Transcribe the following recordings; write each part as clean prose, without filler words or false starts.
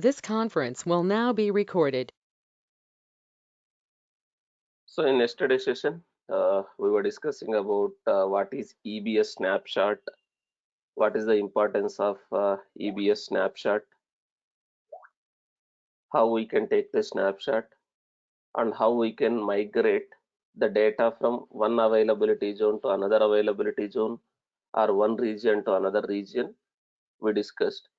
This conference will now be recorded. So in yesterday's session, we were discussing about what is EBS snapshot, what is the importance of EBS snapshot, how we can take the snapshot, and how we can migrate the data from one availability zone to another availability zone or one region to another region we discussed.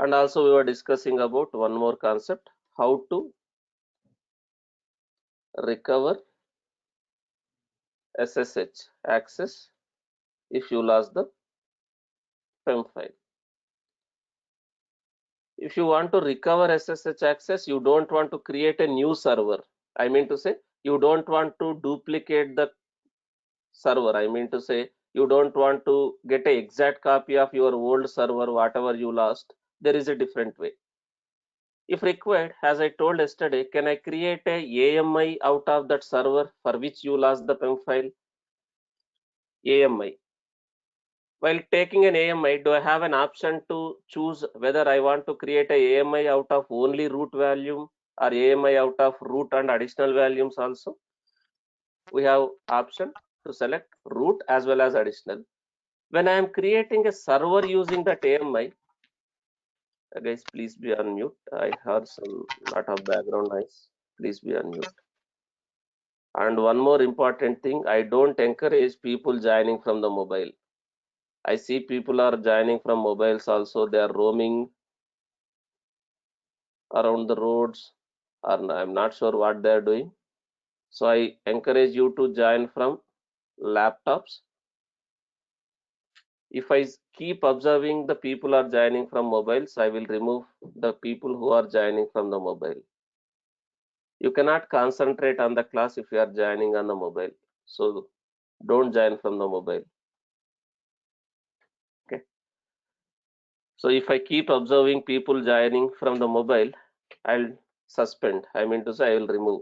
And also we were discussing about one more concept, how to recover SSH access if you lost the PEM file. If you want to recover SSH access, you don't want to create a new server. I mean to say, you don't want to duplicate the server. I mean to say, you don't want to get an exact copy of your old server, whatever you lost. There is a different way. If required, as I told yesterday, can I create a AMI out of that server for which you lost the PEM file? AMI. While taking an AMI, do I have an option to choose whether I want to create a AMI out of only root volume or AMI out of root and additional volumes also? We have option to select root as well as additional. When I am creating a server using that AMI, guys, please be on mute. I heard some lot of background noise. Please be on mute. And one more important thing, I don't encourage people joining from the mobile. I see people are joining from mobiles also. They are roaming around the roads, or I'm not sure what they're doing. So I encourage you to join from laptops. If I keep observing the people are joining from mobiles, I will remove the people who are joining from the mobile. You cannot concentrate on the class if you are joining on the mobile. So don't join from the mobile. Okay. So if I keep observing people joining from the mobile, I'll suspend. I mean to say I will remove.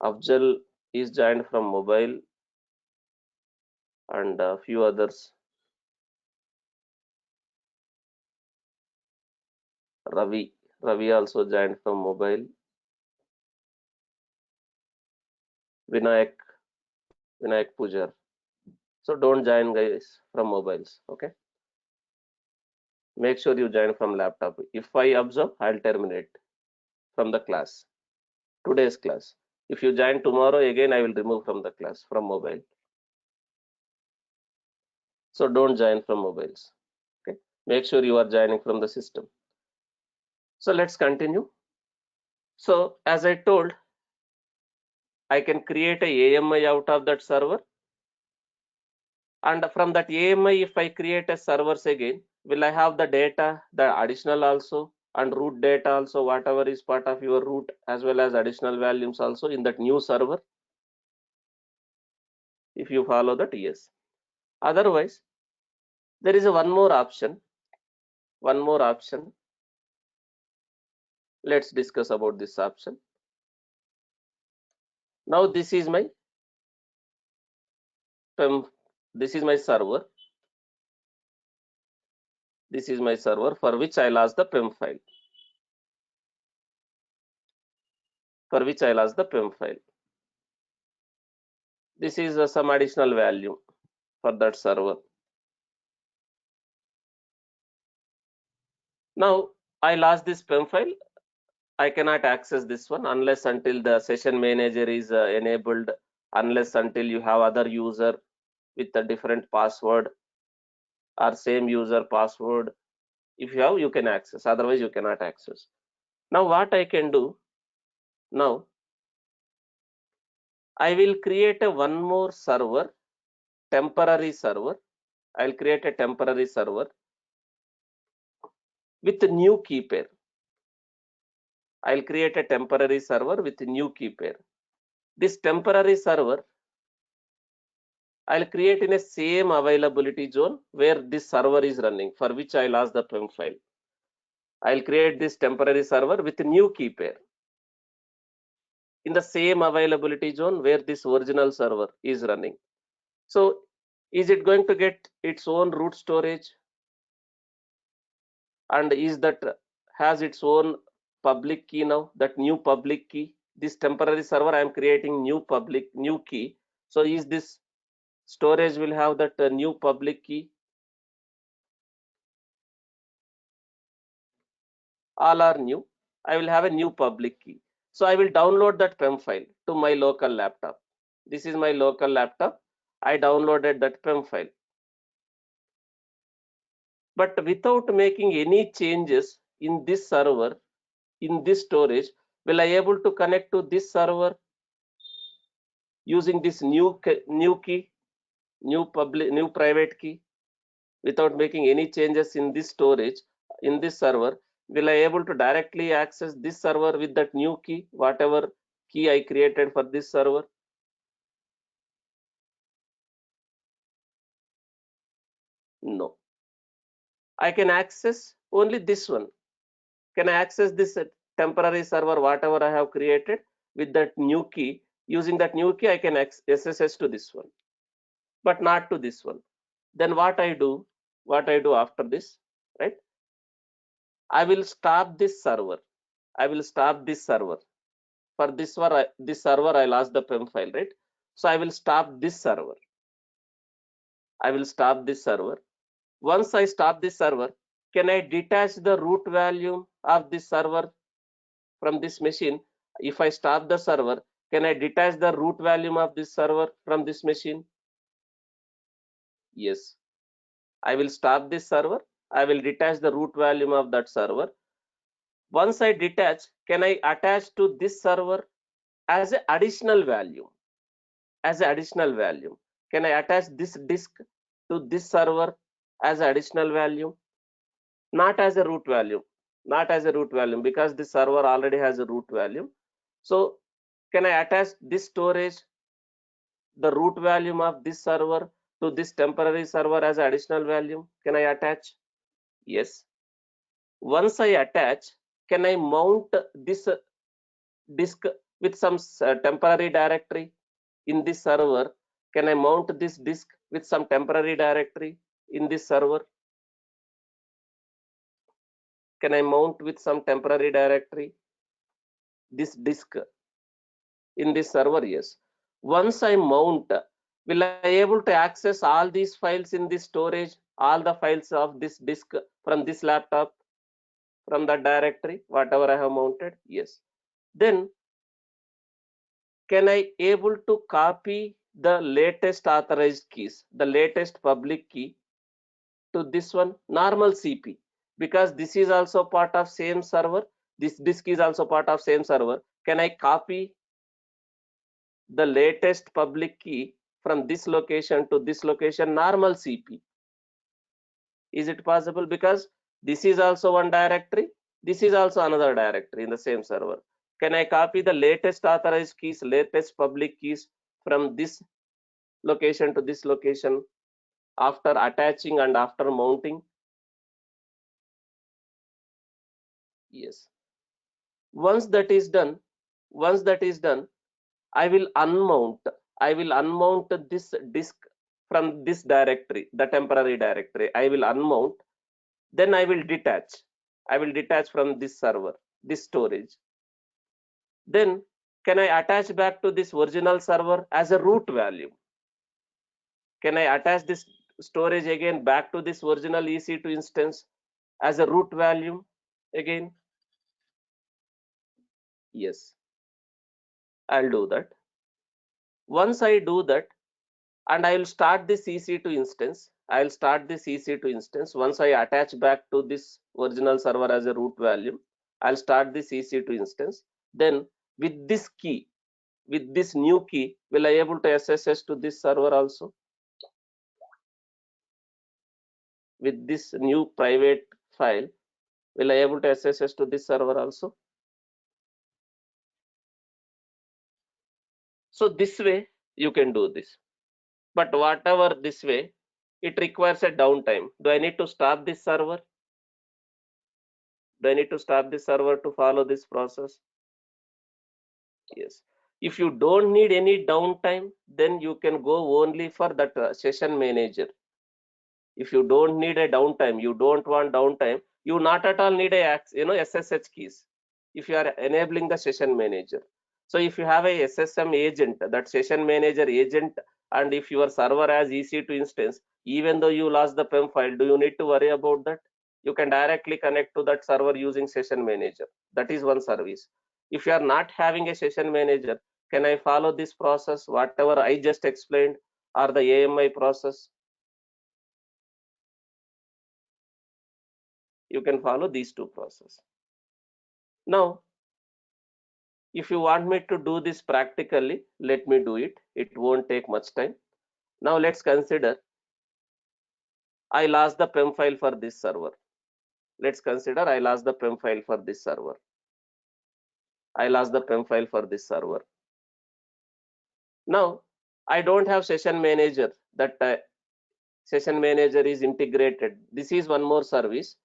Afjal is joined from mobile and a few others. Ravi also joined from mobile. Vinayak Pujar. So don't join guys from mobiles. Okay. Make sure you join from laptop. If I observe, I'll terminate from the class. Today's class. If you join tomorrow again, I will remove from the class from mobile. So don't join from mobiles. Okay. Make sure you are joining from the system. So let's continue. So as I told, I can create a AMI out of that server. And from that AMI, if I create a servers again, will I have the data, the additional also, and root data also, whatever is part of your root, as well as additional volumes also in that new server? If you follow that, yes. Otherwise, there is a one more option. Let's discuss about this option. Now this is my this is my server. This is my server for which I lost the PEM file. This is some additional value for that server. Now I lost this PEM file. I cannot access this one unless until the session manager is enabled, unless until you have other user with a different password or same user password. If you have, you can access, otherwise you cannot access. Now what I can do, now I will create a one more server, temporary server. I'll create a temporary server with a new key pair. I'll create a temporary server with a new key pair. This temporary server I'll create in a same availability zone where this server is running, for which I lost the PEM file. I'll create this temporary server with a new key pair in the same availability zone where this original server is running. So is it going to get its own root storage? And is that has its own public key now, that new public key. This temporary server I am creating new key. So is this storage will have that new public key? All are new. I will have a new public key. So I will download that PEM file to my local laptop. This is my local laptop. I downloaded that PEM file. But without making any changes in this server, in this storage, will I able to connect to this server using this new key, new private key, without making any changes in this storage, in this server? Will I able to directly access this server with that new key, whatever key I created for this server? No. I can access only this one. Can I access this temporary server, whatever I have created, with that new key? Using that new key, I can SSH to this one, but not to this one. Then what I do after this, right? I will stop this server. I will stop this server. For this server, I lost the PEM file, right? So I will stop this server. I will stop this server. Once I stop this server, can I detach the root value of this server from this machine? If I stop the server, can I detach the root value of this server from this machine? Yes. I will stop this server. I will detach the root value of that server. Once I detach, can I attach to this server as an additional value? As an additional value, can I attach this disk to this server as additional value? Not as a root value, not as a root value, because the server already has a root value. So can I attach this storage, the root value of this server, to this temporary server as additional value? Can I attach? Yes. Once I attach, can I mount this disk with some temporary directory in this server? Can I mount this disk with some temporary directory in this server? Can I mount with some temporary directory this disk in this server? Yes. Once I mount, will I able to access all these files in this storage, all the files of this disk from this laptop, from the directory, whatever I have mounted? Yes. Then can I able to copy the latest authorized keys, the latest public key, to this one normal CP? Because this is also part of same server. This disk is also part of same server. Can I copy the latest public key from this location to this location normal CP? Is it possible? Because this is also one directory, this is also another directory in the same server. Can I copy the latest authorized keys, latest public keys from this location to this location after attaching and after mounting? Yes. Once that is done, I will unmount this disk from this directory, the temporary directory. I will unmount. Then I will detach. I will detach from this server, this storage. Then can I attach back to this original server as a root value? Can I attach this storage again back to this original EC2 instance as a root value again? Yes, I'll do that. Once I do that, and I will start this EC2 instance. I'll start this EC2 instance. Once I attach back to this original server as a root value, I'll start this EC2 instance. Then with this key, with this new key, will I able to SSH to this server also? With this new private file, will I able to SSH to this server also? So this way you can do this. But whatever this way, it requires a downtime. Do I need to stop this server? Do I need to stop this server to follow this process? Yes. If you don't need any downtime, then you can go only for that session manager. If you don't need a downtime, you don't want downtime, You not at all need a SSH keys if you are enabling the session manager. So if you have a SSM agent, that session manager agent, and if your server has EC2 instance, even though you lost the PEM file, do you need to worry about that? You can directly connect to that server using session manager. That is one service. If you are not having a session manager, can I follow this process, whatever I just explained, or the AMI process? You can follow these two processes. Now, if you want me to do this practically, let me do it. It won't take much time. Now let's consider I lost the PEM file for this server. Let's consider I lost the PEM file for this server. I lost the PEM file for this server. Now I don't have session manager. That session manager is integrated. This is one more service.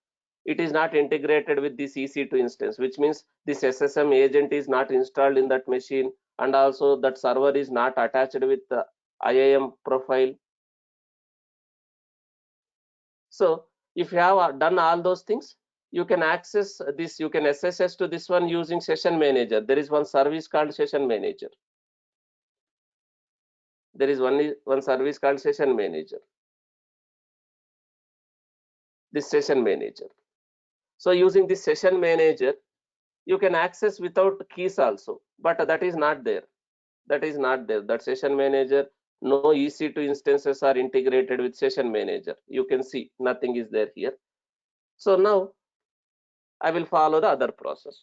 It is not integrated with this EC2 instance, which means this SSM agent is not installed in that machine, and also that server is not attached with the IAM profile. So if you have done all those things, you can access this, you can SSH to this one using session manager. There is one service called session manager. There is one service called session manager. This session manager. So using this session manager, you can access without keys also, but that is not there. That is not there. That session manager, no EC2 instances are integrated with session manager. You can see nothing is there here. So now I will follow the other process.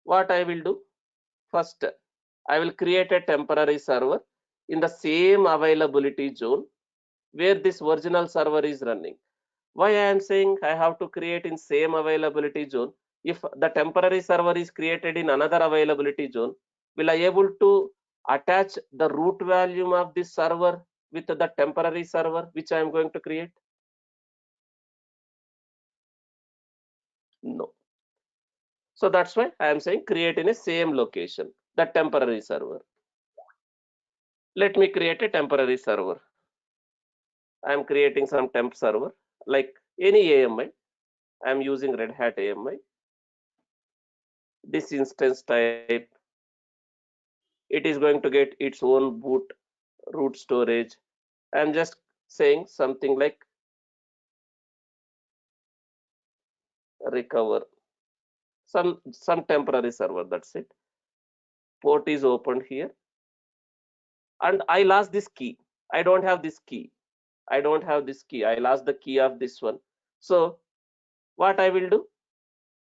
What I will do? First, I will create a temporary server in the same availability zone where this original server is running. Why I am saying I have to create in same availability zone? If the temporary server is created in another availability zone, will I able to attach the root volume of this server with the temporary server which I am going to create? No. So that's why I am saying create in a same location, the temporary server. Let me create a temporary server. I am creating some temp server like any AMI. I am using Red Hat AMI. This instance type, it is going to get its own root storage. I am just saying something like recover, some temporary server. That's it. Port is opened here, and I lost this key. I don't have this key. I don't have this key. I lost the key of this one. So what I will do?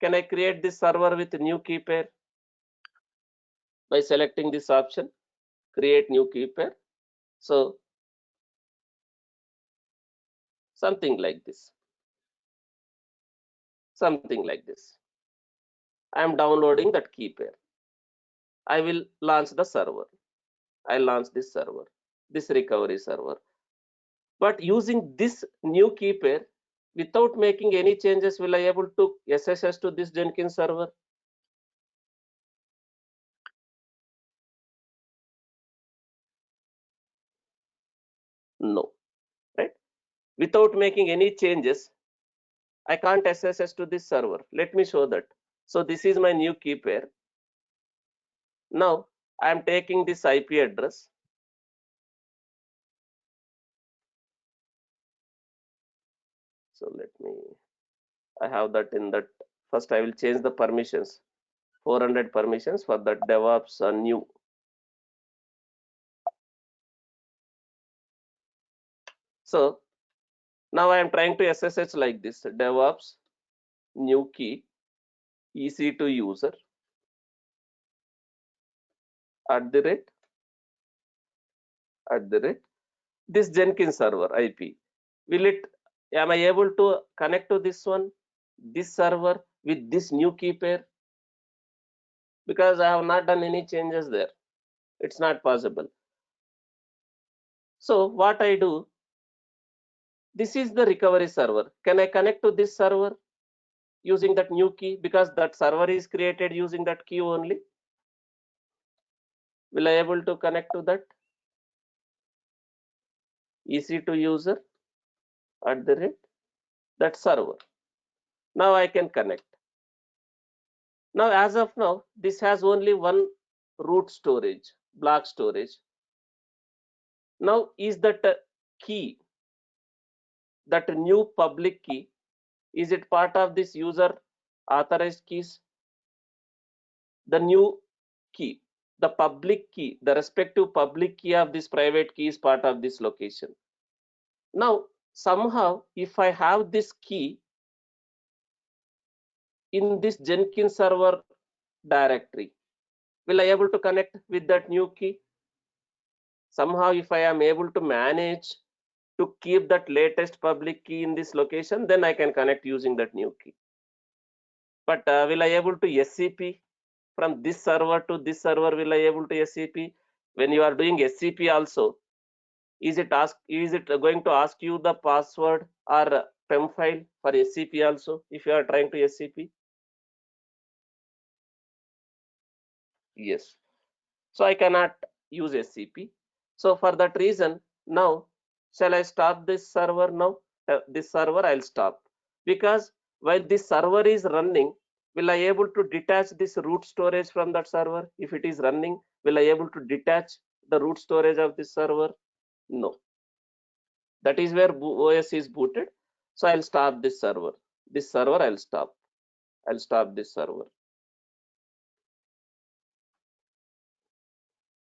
Can I create this server with new key pair? By selecting this option, create new key pair. So something like this. Something like this. I am downloading that key pair. I will launch the server. I launch this server, this recovery server. But using this new key pair, without making any changes, will I able to SSH to this Jenkins server? No, right? Without making any changes, I can't SSH to this server. Let me show that. So this is my new key pair. Now I am taking this IP address. So I have that in that. First I will change the permissions, 400 permissions for that DevOps new. So now I am trying to SSH like this, DevOps new key EC2 user at the rate this Jenkins server IP. Am I able to connect to this one, this server with this new key pair? Because I have not done any changes there. It's not possible. So what I do, this is the recovery server. Can I connect to this server using that new key? Because that server is created using that key only. Will I able to connect to that? EC2 user at the rate that server. Now I can connect. Now as of now, this has only one root storage, block storage. Now is that key, that new public key, is it part of this user authorized keys? The new key, the public key, the respective public key of this private key is part of this location. Now somehow if I have this key in this Jenkins server directory, will I able to connect with that new key? Somehow if I am able to manage to keep that latest public key in this location, then I can connect using that new key. But will I able to SCP from this server to this server? Will I able to SCP? When you are doing SCP also, is it going to ask you the password or PEM file for SCP also if you are trying to SCP? Yes. So I cannot use SCP. So for that reason, now shall I stop this server now? This server I'll stop, because while this server is running, will I able to detach this root storage from that server? If it is running, will I able to detach the root storage of this server? No. That is where OS is booted. So I'll stop this server. This server I'll stop. I'll stop this server.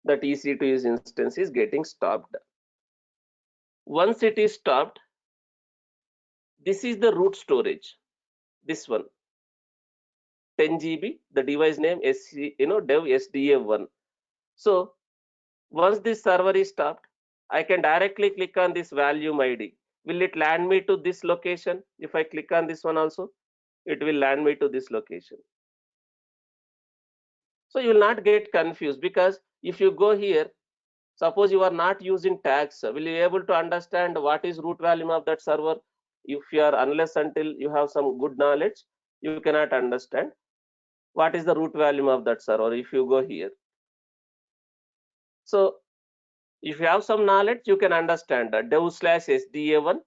That EC2 instance is getting stopped. Once it is stopped, this is the root storage. This one, 10 GB, the device name dev SDA1. So once this server is stopped, I can directly click on this volume ID. Will it land me to this location? If I click on this one also, it will land me to this location. So you will not get confused, because if you go here, suppose you are not using tags, will you able to understand what is root volume of that server? If you are, unless until you have some good knowledge, you cannot understand what is the root volume of that server if you go here. So if you have some knowledge, you can understand that dev/sda1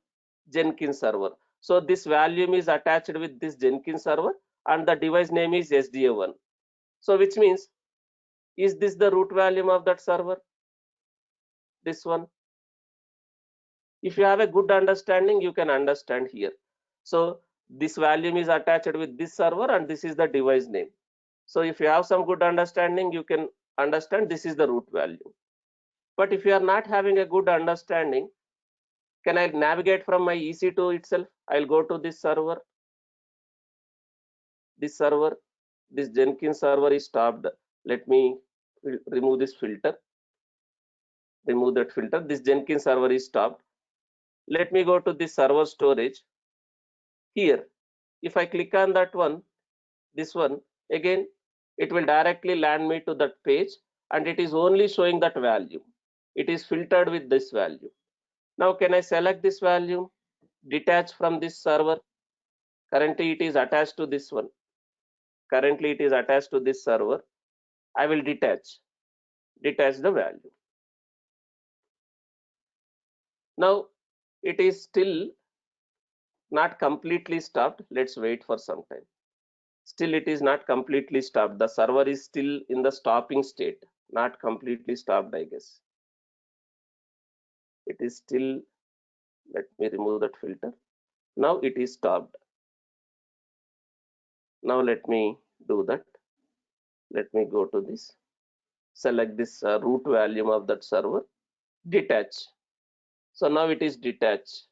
Jenkins server. So this volume is attached with this Jenkins server and the device name is SDA1. So which means, is this the root volume of that server? This one. If you have a good understanding, you can understand here. So this volume is attached with this server and this is the device name. So if you have some good understanding, you can understand this is the root value. But if you are not having a good understanding, can I navigate from my EC2 itself? I'll go to this server. This Jenkins server is stopped. Let me remove this filter. Remove that filter. This Jenkins server is stopped. Let me go to this server storage. Here, if I click on that one, this one, again, it will directly land me to that page, and it is only showing that value. It is filtered with this value. Now can I select this value, detach from this server? Currently it is attached to this one. Currently it is attached to this server. I will detach the value. Now it is still not completely stopped. Let's wait for some time. Still it is not completely stopped. The server is still in the stopping state, not completely stopped, I guess. It is still, let me remove that filter. Now it is stopped. Now let me do that. Let me go to this, select this root volume of that server, detach. So now it is detached.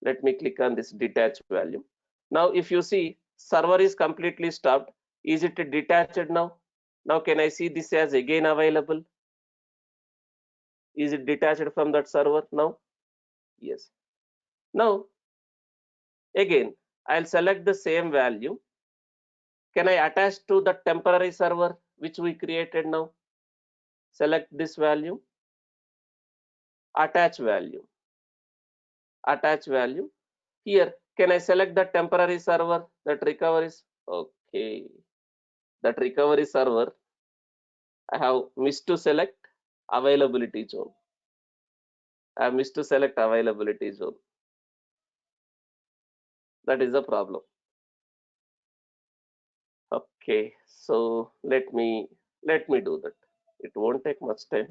Let me click on this detach value. Now if you see, server is completely stopped. Is it detached now? Now can I see this as again available? Is it detached from that server now? Yes. Now again, I'll select the same value. Can I attach to the temporary server which we created now? Select this value, attach value. Here, can I select the temporary server that recoveries? Okay, that recovery server, I have missed to select availability zone. I missed to select availability zone. That is the problem. Okay, so let me do that. It won't take much time.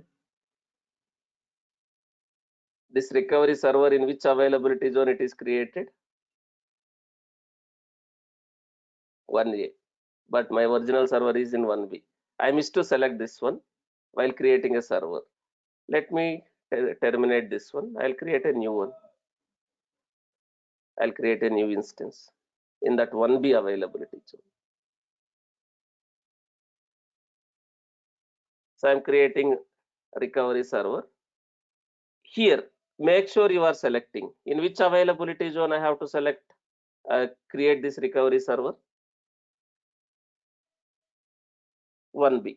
This recovery server, in which availability zone it is created? 1A, but my original server is in 1B. I missed to select this one while creating a server. Let me terminate this one. I'll create a new one. I'll create a new instance in that 1B availability zone. So I'm creating recovery server. Here, make sure you are selecting in which availability zone I have to select, create this recovery server. 1B.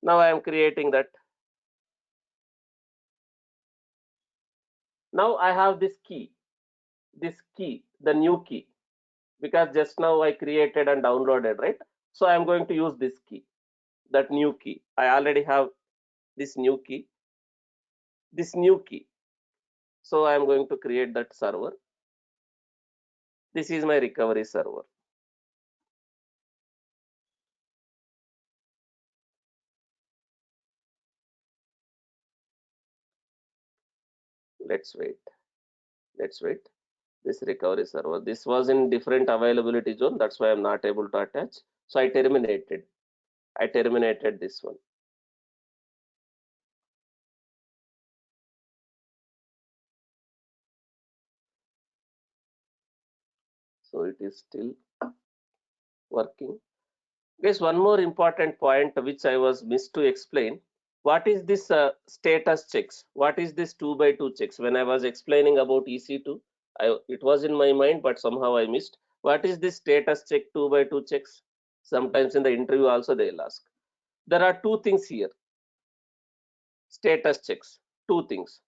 Now I am creating that. Now I have this key, the new key, because just now I created and downloaded, right? So I am going to use this key, that new key. I already have this new key. So I am going to create that server. This is my recovery server. Let's wait. This recovery server, this was in different availability zone, that's why I'm not able to attach. So I terminated this one. So it is still working. Guys, one more important point which I was missed to explain. What is this status checks? What is this 2x2 checks? When I was explaining about EC2, it was in my mind, but somehow I missed. What is this status check 2x2 checks? Sometimes in the interview also they'll ask. There are two things here. Status checks, two things.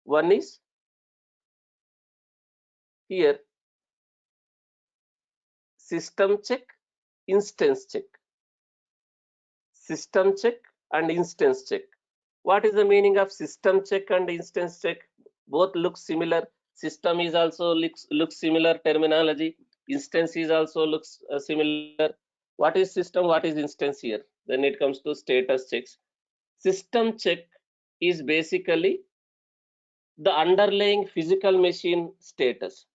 One is here system check, instance check. System check and instance check. What is the meaning of system check and instance check? Both look similar. System is also looks similar terminology. Instance is also looks similar. What is system? What is instance here? Then it comes to status checks. System check is basically the underlying physical machine status.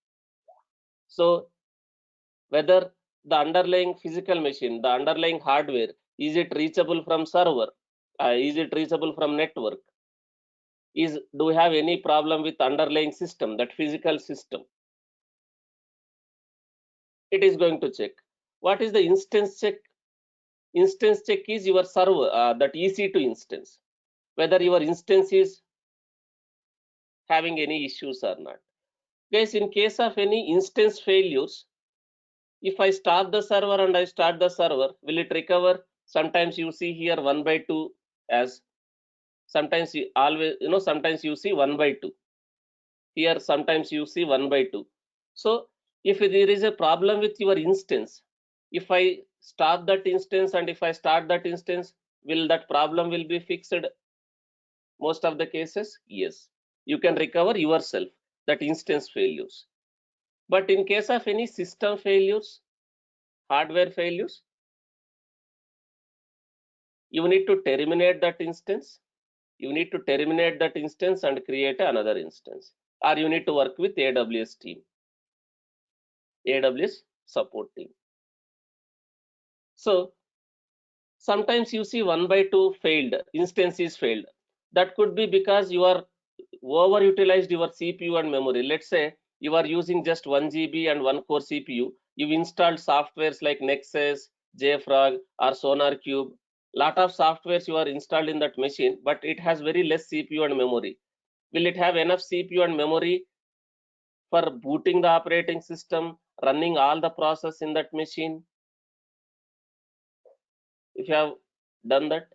So whether the underlying physical machine, the underlying hardware, is it reachable from server? Is it reachable from network? Do we have any problem with underlying system, that physical system? It is going to check. What is the instance check? Instance check is your server, that EC2 instance, whether your instance is having any issues or not. Guys, in case of any instance failures, if I stop the server and I start the server, will it recover? Sometimes you see here 1/2 as, sometimes you always, sometimes you see 1/2. Here sometimes you see 1/2. So if there is a problem with your instance, if I stop that instance and if I start that instance, will that problem will be fixed? Most of the cases, yes. You can recover yourself that instance failures. But in case of any system failures, hardware failures, you need to terminate that instance. You need to terminate that instance and create another instance, or you need to work with AWS team, AWS support team. So sometimes you see 1/2 failed, instances failed. That could be because you are overutilized your CPU and memory. Let's say you are using just 1 GB and 1 core CPU. You installed softwares like Nexus, JFrog, or SonarQube. Lot of softwares you are installed in that machine, but it has very less CPU and memory. Will it have enough CPU and memory for booting the operating system, running all the process in that machine? If you have done that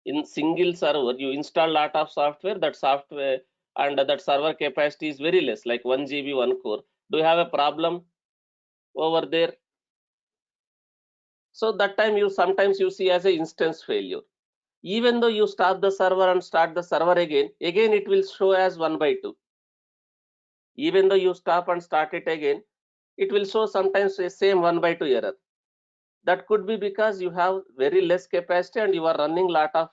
in single server, you install lot of software, that software and that server capacity is very less, like 1 GB 1 core. Do you have a problem over there? So that time you sometimes you see as a instance failure. Even though you stop the server and start the server again it will show as 1/2. Even though you stop and start it again, it will show sometimes the same 1/2 error. That could be because you have very less capacity and you are running lot of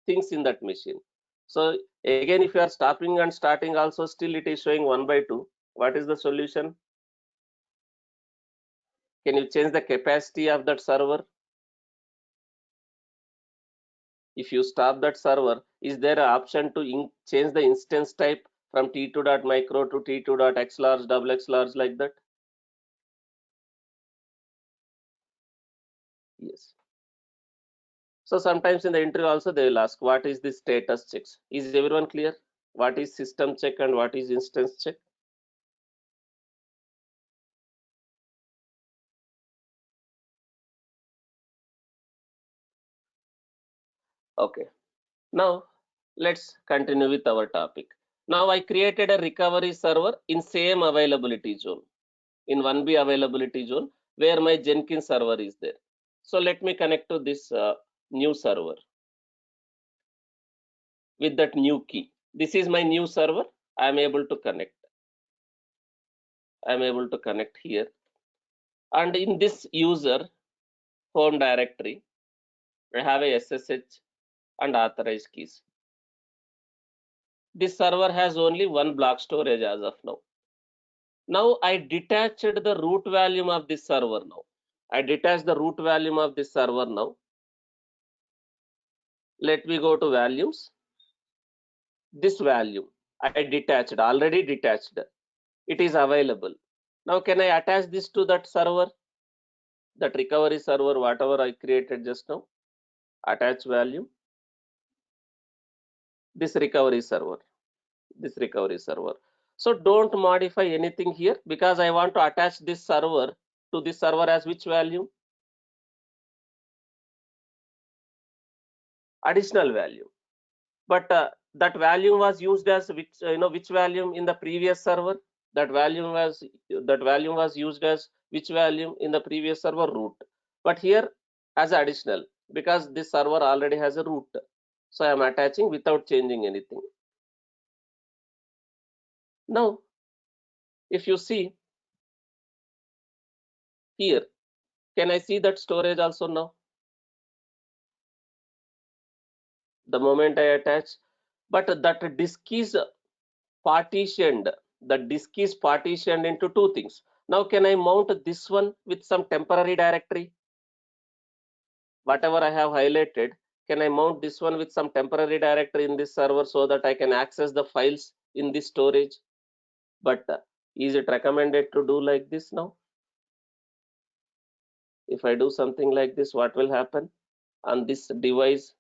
things in that machine. So again, if you are stopping and starting also, still it is showing 1/2. What is the solution? Can you change the capacity of that server? If you stop that server, is there an option to change the instance type from t2.micro to t2.xlarge, double xlarge like that? Yes. So sometimes in the interview also they will ask, what is the status checks? Is everyone clear? What is system check and what is instance check? Okay. Now let's continue with our topic. Now I created a recovery server in same availability zone, in 1B availability zone where my Jenkins server is there. So let me connect to this new server with that new key. This is my new server. I am able to connect. I am able to connect here. And in this user home directory, I have a SSH and authorized keys. This server has only one block storage as of now. Now I detached the root volume of this server now. I detached the root volume of this server now. Let me go to volumes. This volume I detached, already detached. It is available. Now can I attach this to that server? That recovery server, whatever I created just now. Attach volume. This recovery server. This recovery server. So don't modify anything here because I want to attach this server to this server as which value? Additional value. But that value was used as which which value in the previous server? That value was used as which value in the previous server? Root. But here as additional because this server already has a root. So I am attaching without changing anything. Now, if you see here, can I see that storage also now? The moment I attach, but that disk is partitioned. The disk is partitioned into two things. Now can I mount this one with some temporary directory? Whatever I have highlighted, can I mount this one with some temporary directory in this server so that I can access the files in this storage? But is it recommended to do like this now? If I do something like this, what will happen on this device?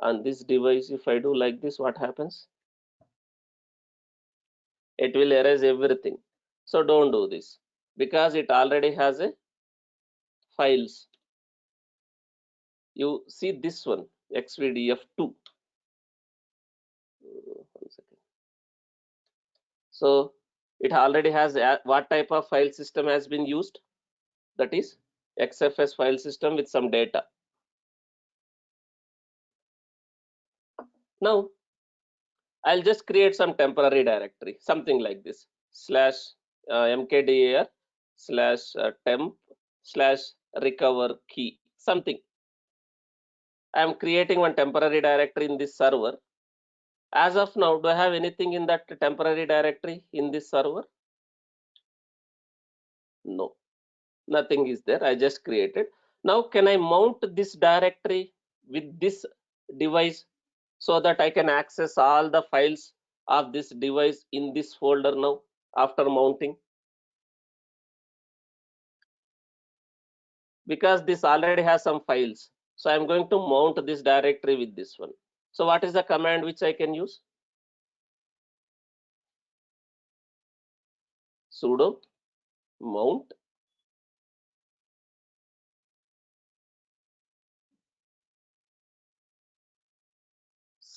On this device, if I do like this, what happens? It will erase everything. So don't do this because it already has a files. You see this one, XVDF2. So it already has what type of file system has been used? That is XFS file system with some data. Now I'll just create some temporary directory, something like this, slash mkdir slash temp slash recover key, something. I'm creating one temporary directory in this server. As of now, do I have anything in that temporary directory in this server? No, nothing is there. I just created. Now can I mount this directory with this device so that I can access all the files of this device in this folder now after mounting? Because this already has some files, so I'm going to mount this directory with this one. So what is the command which I can use? Sudo mount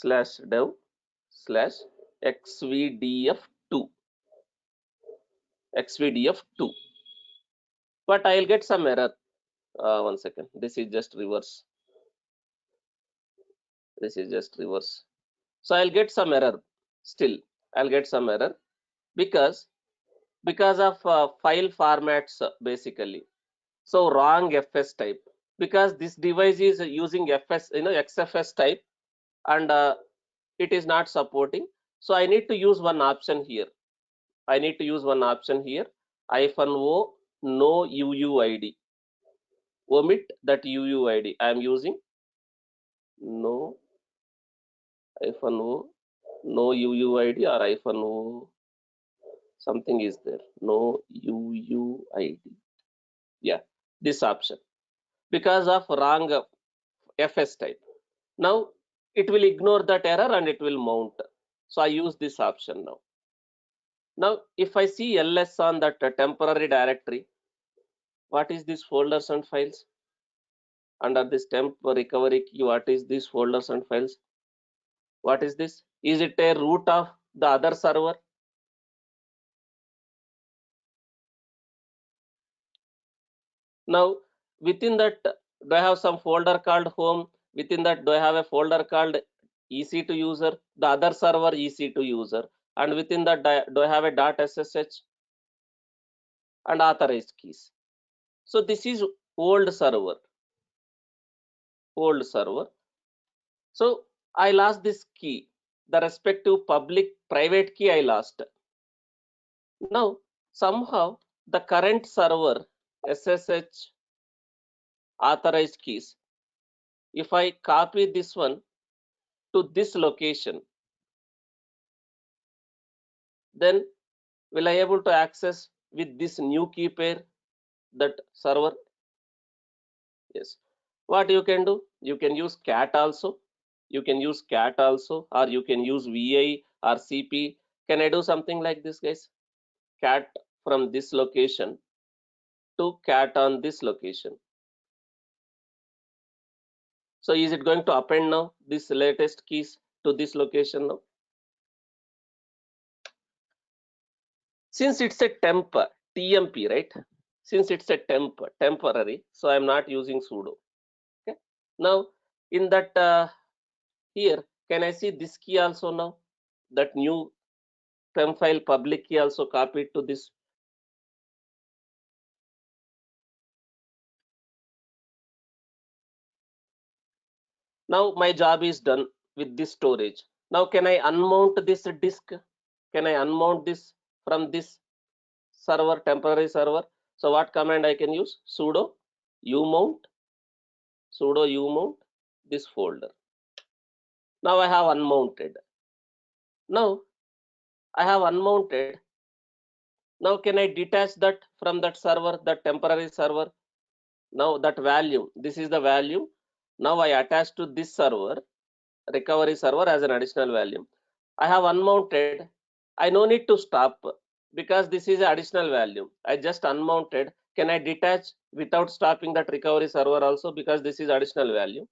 /dev /xvdf2 xvdf2. But I'll get some error. One second, this is just reverse. This is just reverse. So I'll get some error. Still, I'll get some error because of file formats basically. So wrong FS type, because this device is using FS, XFS type, and it is not supporting. So I need to use one option here. I need to use one option here. -o no UUID. Omit that UUID. I am using no -o no UUID or -o something is there. No UUID. Yeah, this option, because of wrong FS type. Now it will ignore that error and it will mount. So I use this option now. Now if I see ls on that temporary directory, what is this folders and files? Under this temp recovery key, what is this folders and files? What is this? Is it a root of the other server? Now within that, do I have some folder called home? Within that, do I have a folder called EC2 user, the other server EC2 user, and within that, do I have a .ssh and authorized keys? So this is old server. So I lost this key, the respective public private key I lost. Now somehow the current server SSH authorized keys, if I copy this one to this location, then will I able to access with this new key pair that server? Yes. What you can do? You can use cat also. You can use cat also, or you can use VI or CP. Can I do something like this, guys? Cat from this location to cat on this location. So is it going to append now this latest keys to this location now? Since it's a temp, TMP, right? Since it's a temporary, so I'm not using sudo. Okay. Now in that here, can I see this key also now? That new temp file public key also copied to this. Now my job is done with this storage. Now can I unmount this disk? Can I unmount this from this server, temporary server? So what command I can use? Sudo umount this folder. Now I have unmounted. Now I have unmounted. Now can I detach that from that server, that temporary server? Now that value, this is the value. Now I attach to this server, recovery server, as an additional value. I have unmounted. I no need to stop because this is an additional value. I just unmounted. Can I detach without stopping that recovery server also, because this is additional value?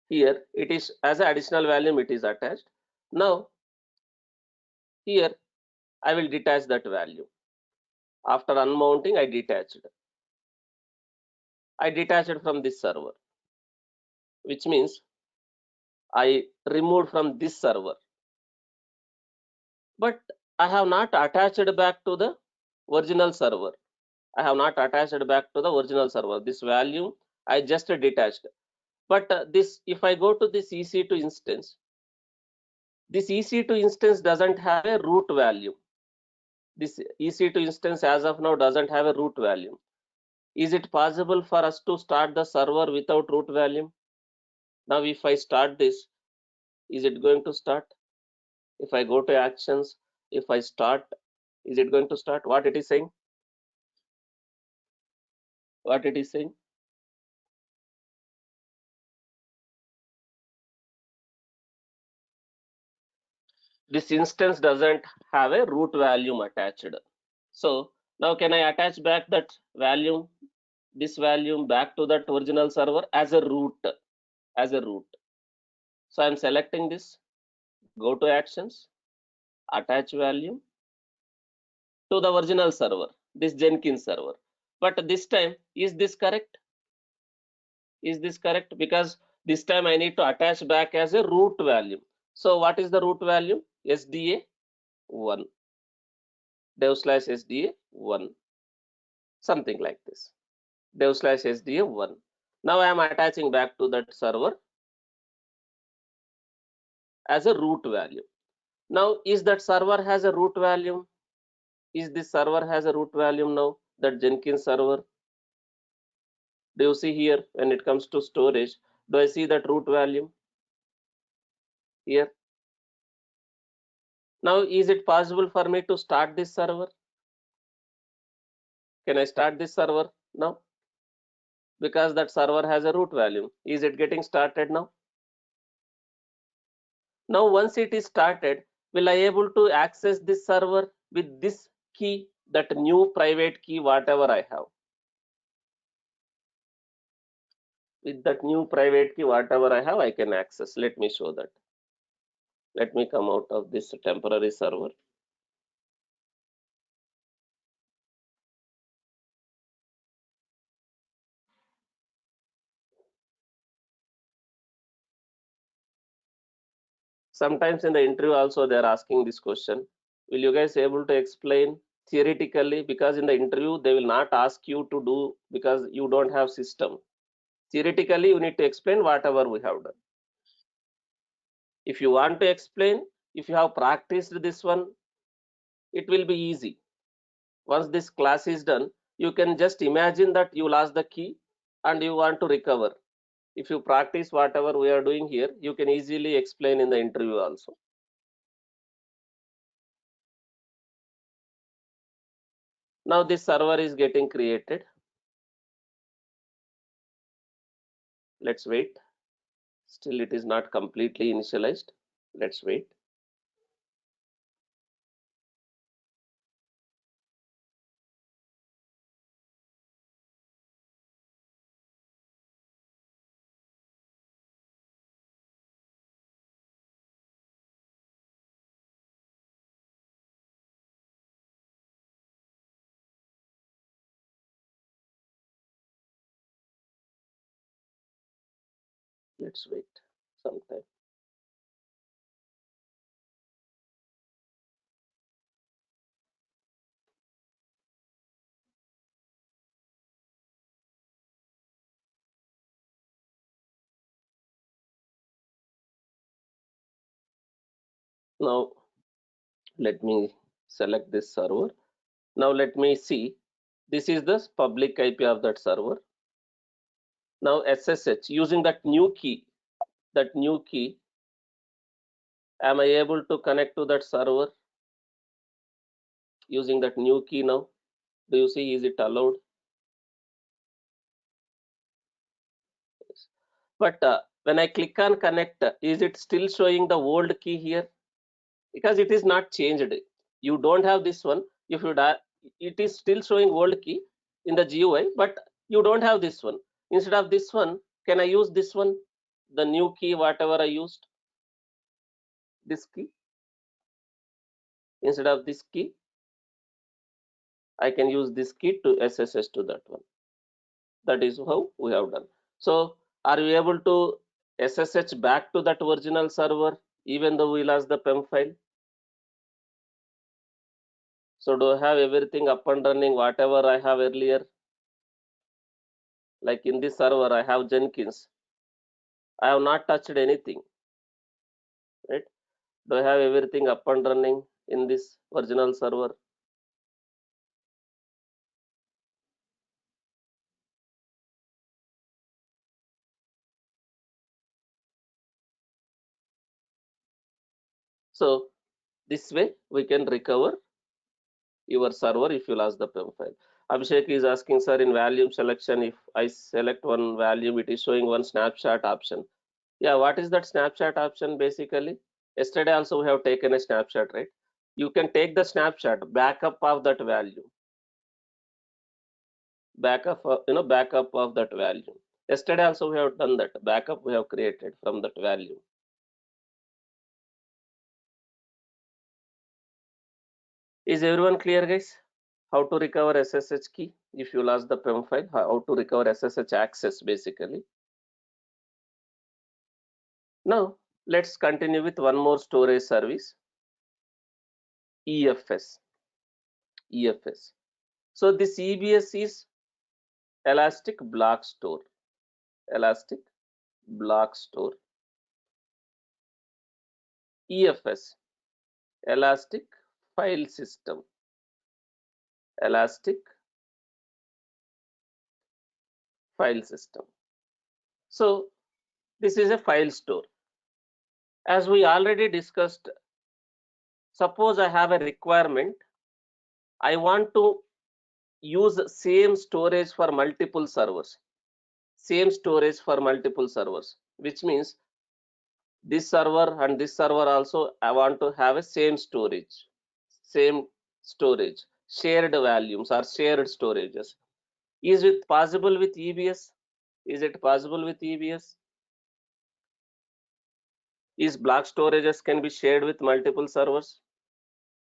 Here it is as an additional value, it is attached. Now here I will detach that value. After unmounting, I detached from this server, which means I removed from this server, but I have not attached back to the original server. I have not attached back to the original server. This value I just detached. But this, if I go to this EC2 instance, this EC2 instance doesn't have a root value. This EC2 instance as of now doesn't have a root value. Is it possible for us to start the server without root value? Now if I start this, is it going to start? If I go to actions, if I start, is it going to start? What it is saying? What it is saying? This instance doesn't have a root value attached. So now can I attach back that value, this value back to that original server as a root, So I'm selecting this, go to actions, attach value to the original server, this Jenkins server. But this time, is this correct? Is this correct? Because this time I need to attach back as a root value. So what is the root value? SDA 1. dev/SDA 1. Something like this. dev/SDA 1. Now I am attaching back to that server as a root value. Now, is that server has a root value? Is this server has a root value now? That Jenkins server? Do you see here when it comes to storage? Do I see that root value here? Now, is it possible for me to start this server? Can I start this server now? Because that server has a root value. Is it getting started now? Now, once it is started, will I able to access this server with this key, that new private key, whatever I have? With that new private key, whatever I have, I can access. Let me show that. Let me come out of this temporary server. Sometimes in the interview also they are asking this question. Will you guys able to explain theoretically? Because in the interview they will not ask you to do because you don't have system. Theoretically you need to explain whatever we have done. If you want to explain, if you have practiced this one, it will be easy. Once this class is done, you can just imagine that you lost the key and you want to recover. If you practice whatever we are doing here, you can easily explain in the interview also. Now this server is getting created. Let's wait. Still it is not completely initialized. Let's wait. Let's wait some time. Now let me select this server. Now let me see. This is the public IP of that server. Now SSH using that new key. Am I able to connect to that server using that new key now? Do you see, is it allowed? Yes. But when I click on connect, is it still showing the old key here? Because it is not changed. You don't have this one. If you it is still showing old key in the GUI, but you don't have this one. Instead of this one, can I use this one? The new key, whatever I used, this key. Instead of this key, I can use this key to SSH to that one. That is how we have done. So are we able to SSH back to that original server even though we lost the PEM file? So do I have everything up and running, whatever I have earlier? Like in this server, I have Jenkins. I have not touched anything, right? Do I have everything up and running in this original server? So this way we can recover your server if you lost the PEM file. Abhishek is asking, sir, in volume selection, if I select one volume, it is showing one snapshot option. Yeah, what is that snapshot option basically? Yesterday also we have taken a snapshot, right? You can take the snapshot, backup of that value, backup of that value. Yesterday also we have done that, backup we have created from that value. Is everyone clear, guys? How to recover SSH key if you lost the PEM file, how to recover SSH access basically. Now let's continue with one more storage service, EFS. EFS. So this EBS is Elastic Block Store. Elastic Block Store. EFS, Elastic File System. Elastic File System. So this is a file store. As we already discussed, suppose I have a requirement. I want to use same storage for multiple servers. Same storage for multiple servers, which means this server and this server also I want to have a same storage, shared volumes or shared storages. Is it possible with EBS? Is it possible with EBS? Is block storages can be shared with multiple servers?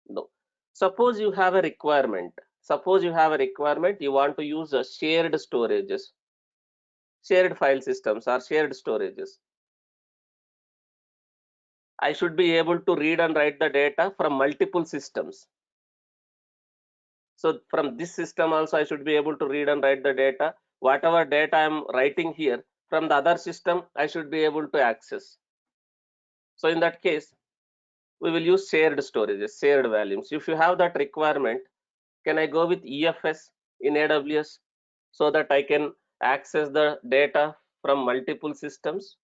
No. Suppose you have a requirement. Suppose you have a requirement, you want to use a shared storages, shared file systems or shared storages. I should be able to read and write the data from multiple systems. So from this system also I should be able to read and write the data. Whatever data I'm writing here from the other system, I should be able to access. So in that case, we will use shared storages, shared volumes. If you have that requirement, can I go with EFS in AWS so that I can access the data from multiple systems?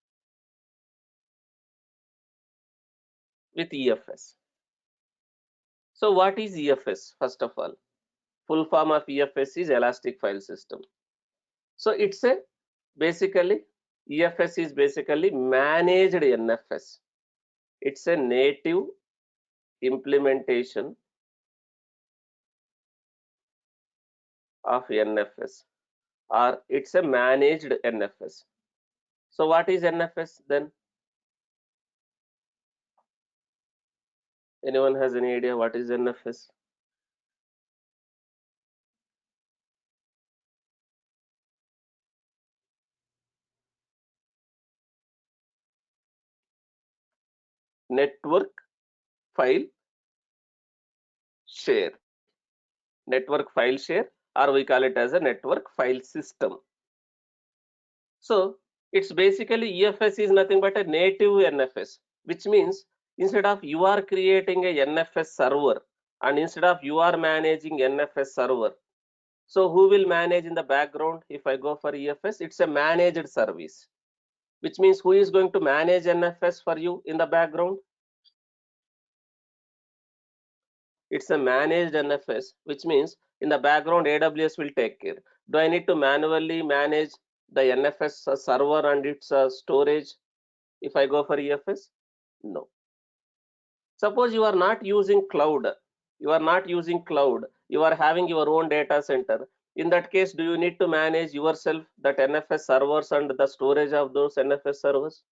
With EFS. So what is EFS? First of all, full form of EFS is Elastic File System. So it's a basically EFS is basically managed NFS. It's a native implementation of NFS, or it's a managed NFS. So what is NFS then? Anyone has any idea what is NFS? Network file share. Network file share, or we call it as a network file system. So it's basically EFS is nothing but a native NFS, which means instead of you are creating a NFS server and instead of you are managing NFS server, so who will manage in the background? If I go for EFS, it's a managed service, which means who is going to manage NFS for you in the background? It's a managed NFS, which means in the background AWS will take care. Do I need to manually manage the NFS server and its storage if I go for EFS? No. Suppose you are not using cloud, you are having your own data center. In that case, do you need to manage yourself that NFS servers and the storage of those NFS servers?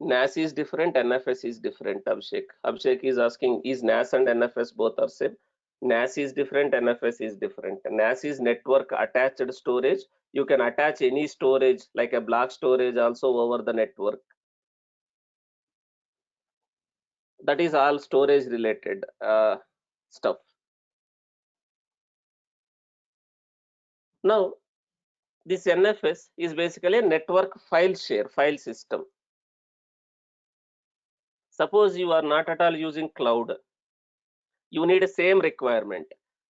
NAS is different, NFS is different, Abhishek. Abhishek is asking, is NAS and NFS both are same? NAS is different, NFS is different. NAS is network attached storage. You can attach any storage like a block storage also over the network. That is all storage related stuff. Now, this NFS is basically a network file share, file system. Suppose you are not at all using cloud, you need a same requirement.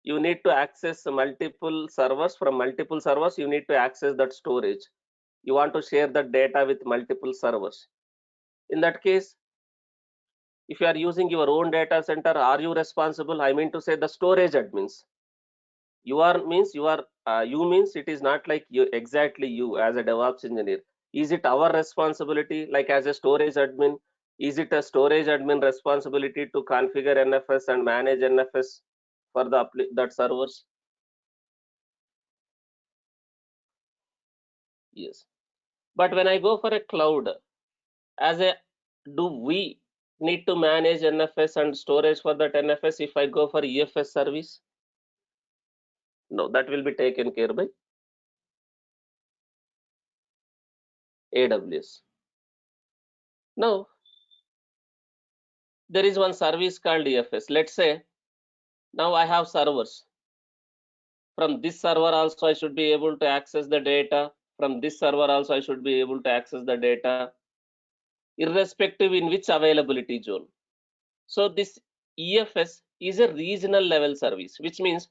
You need to access multiple servers. From multiple servers, you need to access that storage. You want to share that data with multiple servers. In that case, if you are using your own data center, are you responsible? I mean to say the storage admins. You means it is not like you exactly you as a DevOps engineer. Is it our responsibility like as a storage admin? Is it a storage admin responsibility to configure NFS and manage NFS for that servers? Yes. But when I go for a cloud, do we need to manage NFS and storage for that NFS if I go for EFS service? No, that will be taken care by AWS. Now, there is one service called EFS. Let's say now I have servers. From this server also I should be able to access the data. From this server also I should be able to access the data, irrespective in which availability zone. So this EFS is a regional level service, which means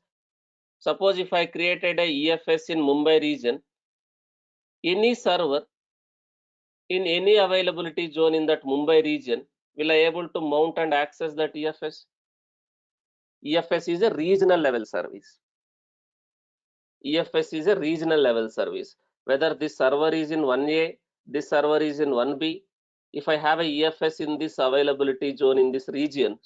suppose if I created a EFS in Mumbai region, any server in any availability zone in that Mumbai region will I able to mount and access that EFS. EFS is a regional level service. EFS is a regional level service. Whether this server is in 1A, this server is in 1B, if I have a EFS in this availability zone in this region,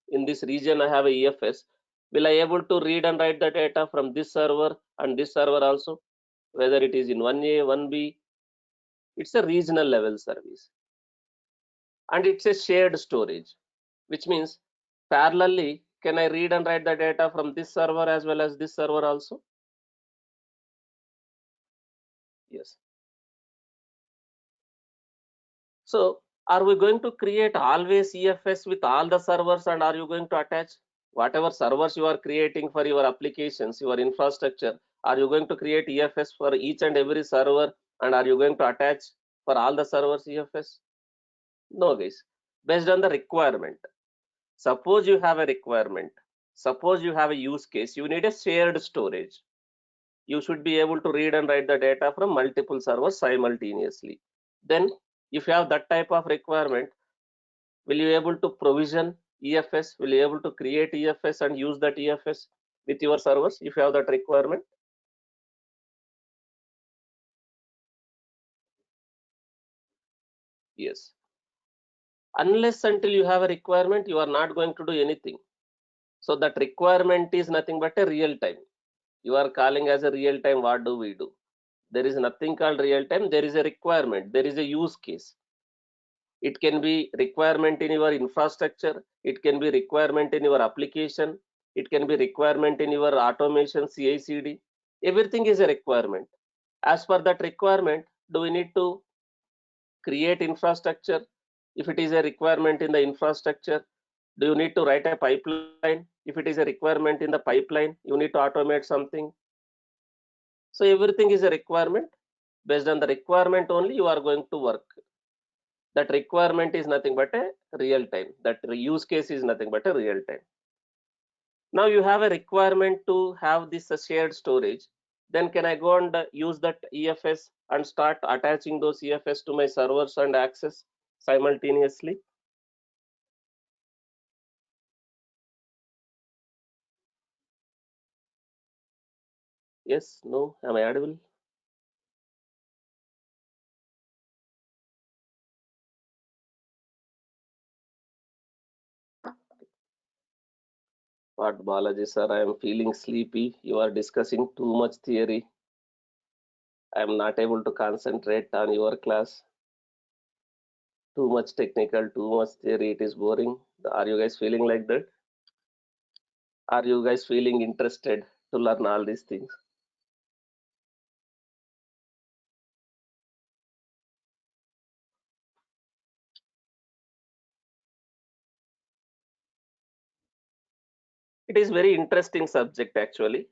in this region I have a EFS, will I able to read and write the data from this server and this server also, whether it is in 1A, 1B, it's a regional level service. And it's a shared storage, which means parallelly, can I read and write the data from this server as well as this server also? Yes. So are we going to create always EFS with all the servers, and are you going to attach whatever servers you are creating for your applications, your infrastructure? Are you going to create EFS for each and every server, and are you going to attach for all the servers EFS? No, guys. Based on the requirement. Suppose you have a requirement. Suppose you have a use case. You need a shared storage. You should be able to read and write the data from multiple servers simultaneously. Then if you have that type of requirement, will you able to provision EFS? Will you able to create EFS and use that EFS with your servers if you have that requirement? Yes. Unless until you have a requirement, you are not going to do anything. So that requirement is nothing but a real time. You are calling as a real time, what do we do? There is nothing called real time. There is a requirement. There is a use case. It can be requirement in your infrastructure. It can be requirement in your application. It can be requirement in your automation, CI/CD. Everything is a requirement. As per that requirement, do we need to create infrastructure? If it is a requirement in the infrastructure, do you need to write a pipeline? If it is a requirement in the pipeline, you need to automate something. So everything is a requirement. Based on the requirement only, you are going to work. That requirement is nothing but a real time. That use case is nothing but a real time. Now you have a requirement to have this shared storage. Then can I go and use that EFS and start attaching those EFS to my servers and access simultaneously? Yes, no, am I audible? What, Balaji sir, I am feeling sleepy. You are discussing too much theory. I am not able to concentrate on your class. Too much technical, too much theory, it is boring. Are you guys feeling like that? Are you guys feeling interested to learn all these things? It is very interesting subject actually.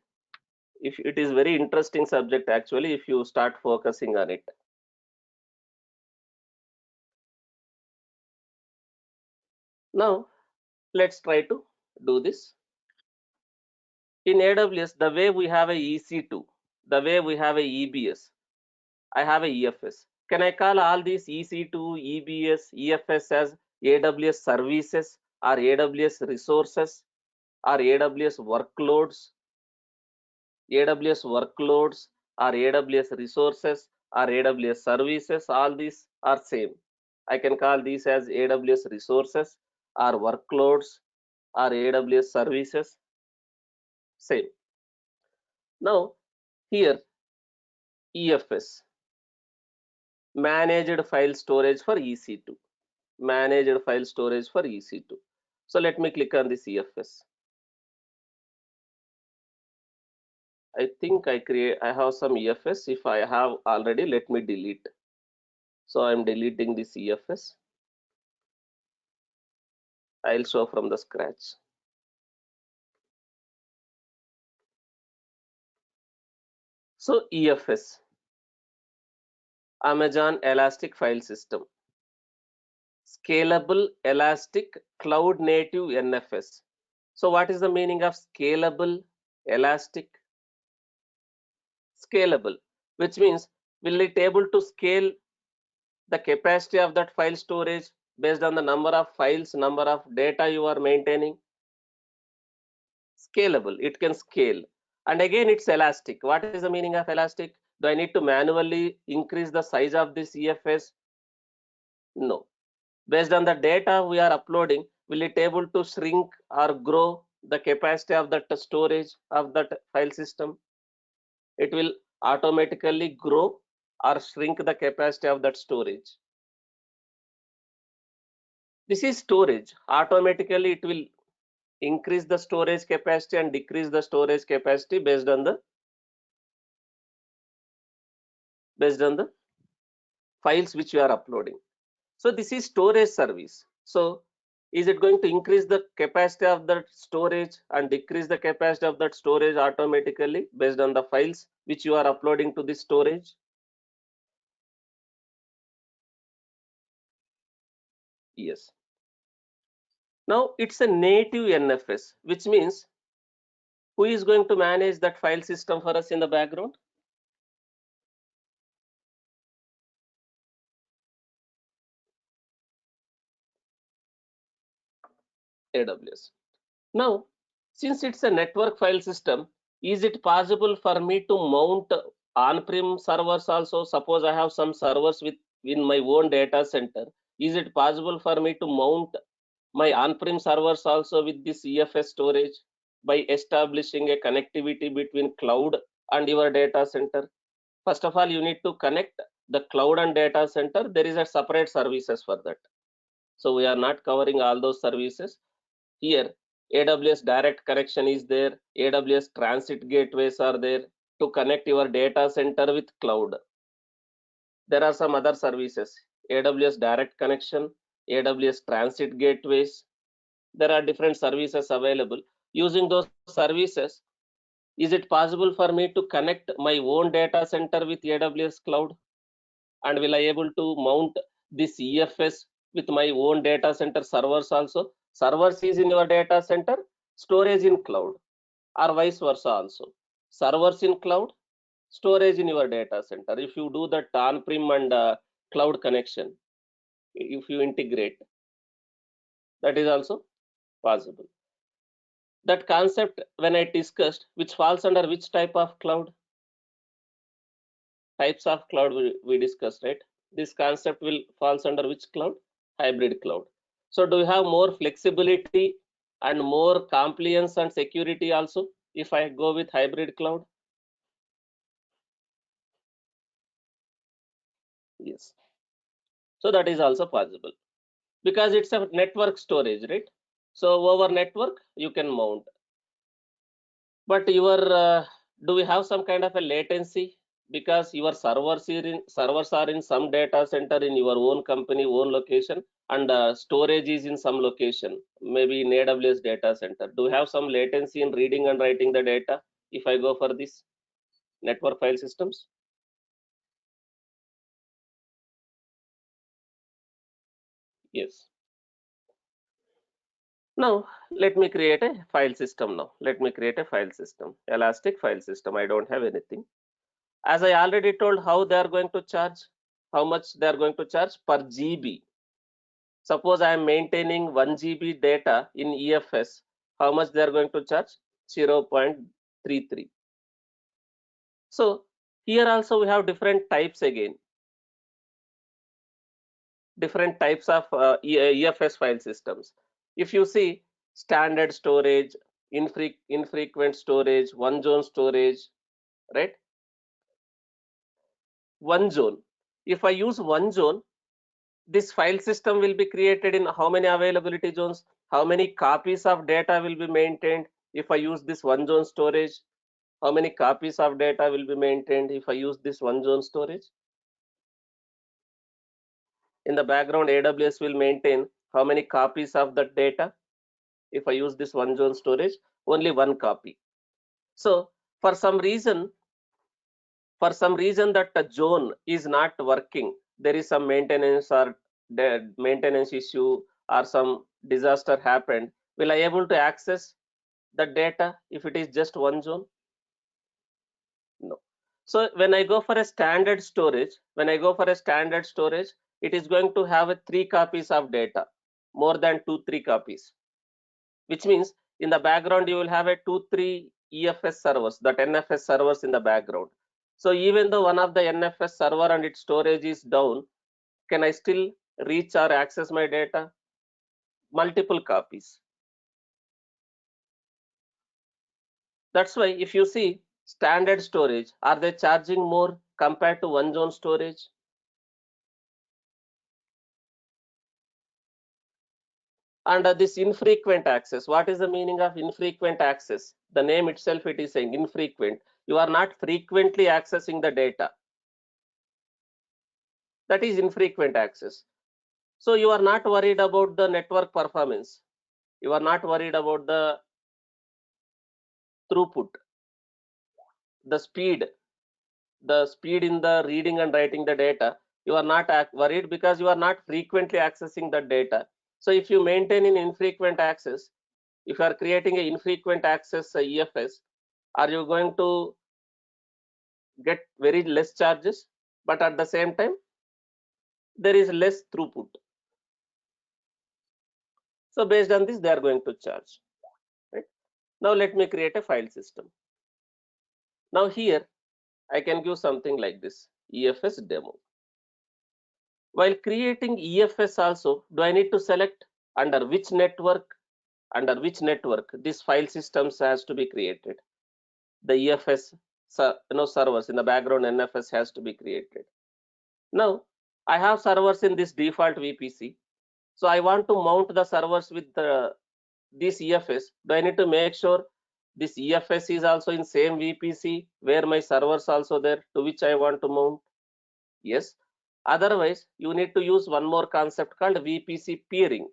If it is very interesting subject actually, if you start focusing on it. Now let's try to do this. In AWS, the way we have a EC2, the way we have a EBS, I have a EFS. Can I call all these EC2, EBS, EFS as AWS services or AWS resources or AWS workloads? AWS workloads or AWS resources or AWS services, all these are same. I can call these as AWS resources or workloads or AWS services, same. Now here EFS, managed file storage for EC2, managed file storage for EC2. So let me click on this EFS. I think I have some EFS. If I have already, let me delete. So I'm deleting the CFS. I'll show from the scratch. So EFS, Amazon Elastic File System, Scalable Elastic Cloud Native NFS. So what is the meaning of scalable elastic? Scalable, which means will it able to scale the capacity of that file storage based on the number of files, number of data you are maintaining. Scalable, it can scale. And again, it's elastic. What is the meaning of elastic? Do I need to manually increase the size of this EFS? No. Based on the data we are uploading, will it able to shrink or grow the capacity of that storage of that file system? It will automatically grow or shrink the capacity of that storage. This is storage. Automatically it will increase the storage capacity and decrease the storage capacity based on the files which you are uploading. So this is storage service. So is it going to increase the capacity of that storage and decrease the capacity of that storage automatically based on the files which you are uploading to this storage? Yes. Now it's a native NFS, which means who is going to manage that file system for us in the background? AWS. Now, since it's a network file system, is it possible for me to mount on-prem servers also? Suppose I have some servers in my own data center. Is it possible for me to mount my on-prem servers also with this EFS storage by establishing a connectivity between cloud and your data center? First of all, you need to connect the cloud and data center. There is a separate services for that. So we are not covering all those services. Here, AWS direct connection is there. AWS transit gateways are there to connect your data center with cloud. There are some other services, AWS direct connection, AWS transit gateways. There are different services available. Using those services, is it possible for me to connect my own data center with AWS cloud? And will I able to mount this EFS with my own data center servers also? Servers is in your data center, storage in cloud, or vice versa also. Servers in cloud, storage in your data center. If you do that on-prem and cloud connection, if you integrate, that is also possible. That concept when I discussed, which falls under which type of cloud? Types of cloud we discussed, right? This concept will falls under which cloud? Hybrid cloud. So do you have more flexibility and more compliance and security also if I go with hybrid cloud? Yes. So that is also possible because it's a network storage, right? So over network you can mount. But your do we have some kind of a latency because your servers are in some data center in your own company, own location, and storage is in some location, maybe in AWS data center. Do we have some latency in reading and writing the data if I go for this network file systems? Yes. Now let me create a file system. Now let me create a file system, Elastic file system. I don't have anything. As I already told, how they are going to charge, how much they are going to charge per GB. Suppose I am maintaining 1 GB data in EFS, how much they are going to charge? 0.33. So here also we have different types again, different types of EFS file systems. If you see standard storage, infrequent storage, one zone storage, right? One zone. If I use one zone, this file system will be created in how many availability zones, how many copies of data will be maintained if I use this one zone storage, how many copies of data will be maintained if I use this one zone storage. in the background AWS will maintain how many copies of that data. If I use this one zone storage, only one copy. So for some reason that a zone is not working, there is some maintenance or maintenance issue or some disaster happened, will I able to access the data if it is just one zone? No. So when I go for a standard storage, it is going to have 3 copies of data, more than 2-3 copies, which means in the background you will have a 2-3 EFS servers, that NFS servers in the background. So even though one of the NFS server and its storage is down, can I still reach or access my data? Multiple copies. That's why if you see standard storage, are they charging more compared to one zone storage? And this infrequent access, what is the meaning of infrequent access? The name itself, it is saying infrequent. You are not frequently accessing the data. That is infrequent access. So you are not worried about the network performance. You are not worried about the throughput, the speed in the reading and writing the data. You are not worried because you are not frequently accessing that data. So if you maintain an infrequent access, if you are creating an infrequent access EFS, are you going to get very less charges, but at the same time there is less throughput? So based on this, they are going to charge, right? Now let me create a file system. Now here I can give something like this, EFS demo. While creating EFS also, do I need to select under which network this file systems has to be created? The EFS servers in the background NFS has to be created. Now I have servers in this default VPC. So I want to mount the servers with this EFS. Do I need to make sure this EFS is also in same VPC where my servers also there to which I want to mount? Yes. Otherwise, you need to use one more concept called VPC peering.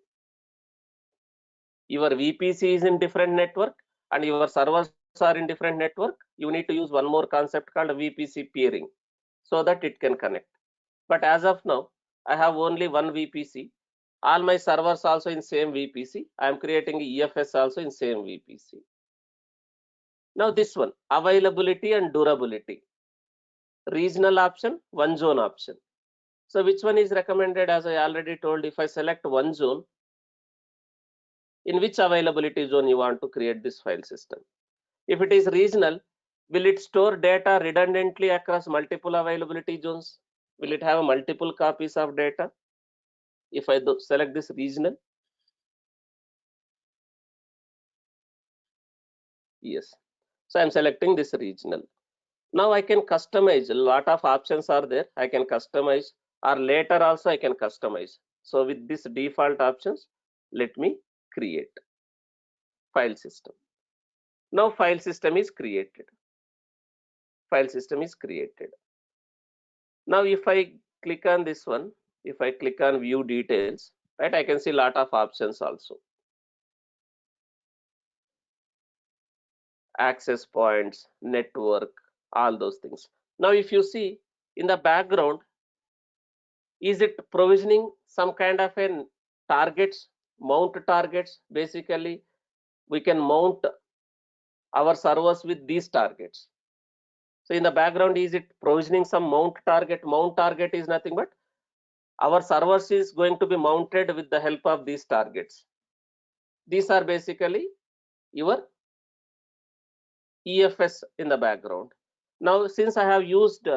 Your VPC is in different network and your servers are in different network. You need to use one more concept called VPC peering so that it can connect. But as of now, I have only one VPC. All my servers also in same VPC. I am creating EFS also in same VPC. Now this one, availability and durability. Regional option, one zone option. So which one is recommended? As I already told, if I select one zone, in which availability zone you want to create this file system? If it is regional, will it store data redundantly across multiple availability zones? Will it have multiple copies of data? If I select this regional, yes. So I'm selecting this regional. Now I can customize, a lot of options are there. I can customize, or later also I can customize. So with this default options, let me create file system. Now file system is created. File system is created. Now if I click on this one, if I click on view details, right, I can see a lot of options also. Access points, network, all those things. Now if you see in the background, is it provisioning some kind of a targets, mount targets? Basically, we can mount our servers with these targets. So in the background, is it provisioning some mount target? Mount target is nothing but our servers is going to be mounted with the help of these targets. These are basically your EFS in the background. Now, since I have used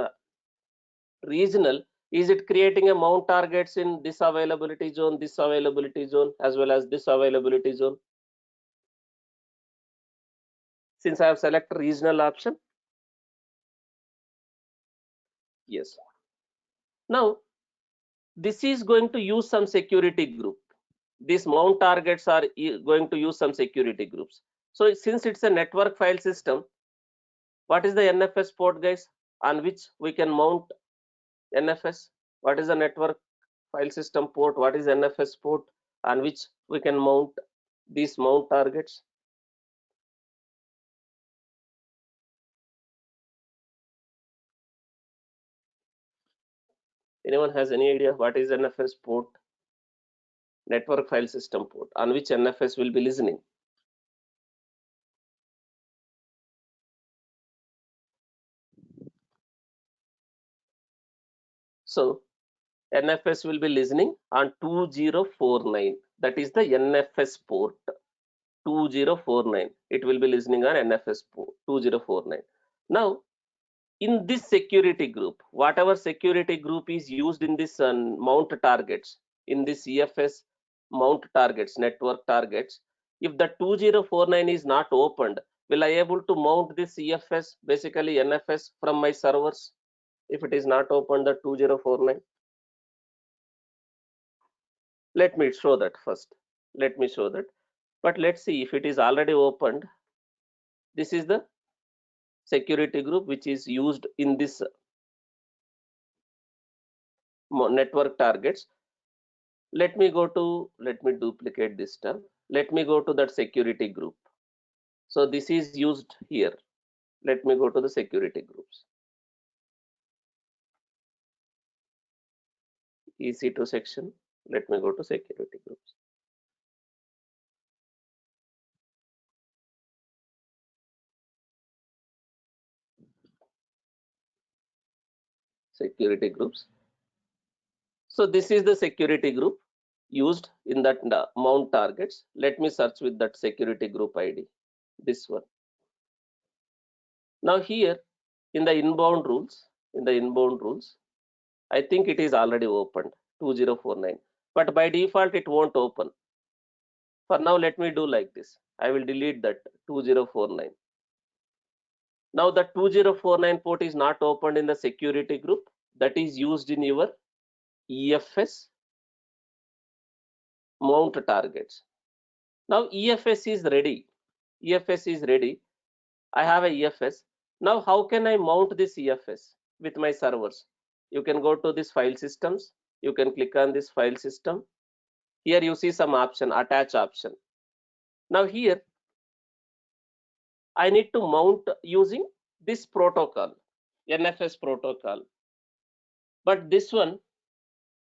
regional, is it creating a mount targets in this availability zone, as well as this availability zone? Since I have selected regional option, yes. Now this is going to use some security group. These mount targets are going to use some security groups. So since it's a network file system, what is the NFS port, guys, on which we can mount NFS? What is the network file system port, what is NFS port, on which we can mount these mount targets? Anyone has any idea what is NFS port? Network file system port, on which NFS will be listening. So NFS will be listening on 2049. That is the NFS port 2049. It will be listening on NFS port 2049. Now, in this security group, whatever security group is used in this mount targets, in this EFS mount targets, network targets, if the 2049 is not opened, will I able to mount this EFS, basically NFS, from my servers if it is not opened, the 2049? Let me show that first. Let me show that. But let's see if it is already opened. This is the security group which is used in this network targets. Let me duplicate this tab. Let me go to that security group. So this is used here. Let me go to the security groups. EC2 section. Let me go to security groups. Security groups. So this is the security group used in that mount targets. Let me search with that security group ID, this one. Now here in the inbound rules, I think it is already opened 2049, but by default it won't open. For now, let me do like this. I will delete that 2049. Now the 2049 port is not opened in the security group, that is used in your EFS mount targets. Now EFS is ready. EFS is ready. I have a EFS. Now how can I mount this EFS with my servers? You can go to this file systems. You can click on this file system. Here you see some option, attach option. Now here I need to mount using this protocol, NFS protocol. But this one,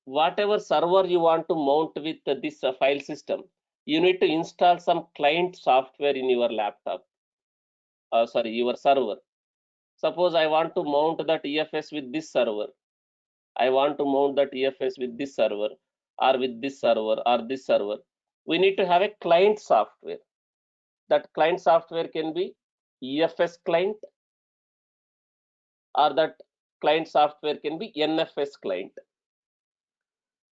whatever server you want to mount with this file system, you need to install some client software in your laptop. Your server. Suppose I want to mount that EFS with this server. I want to mount that EFS with this server, or with this server, or this server. We need to have a client software. That client software can be EFS client, or that client software can be NFS client.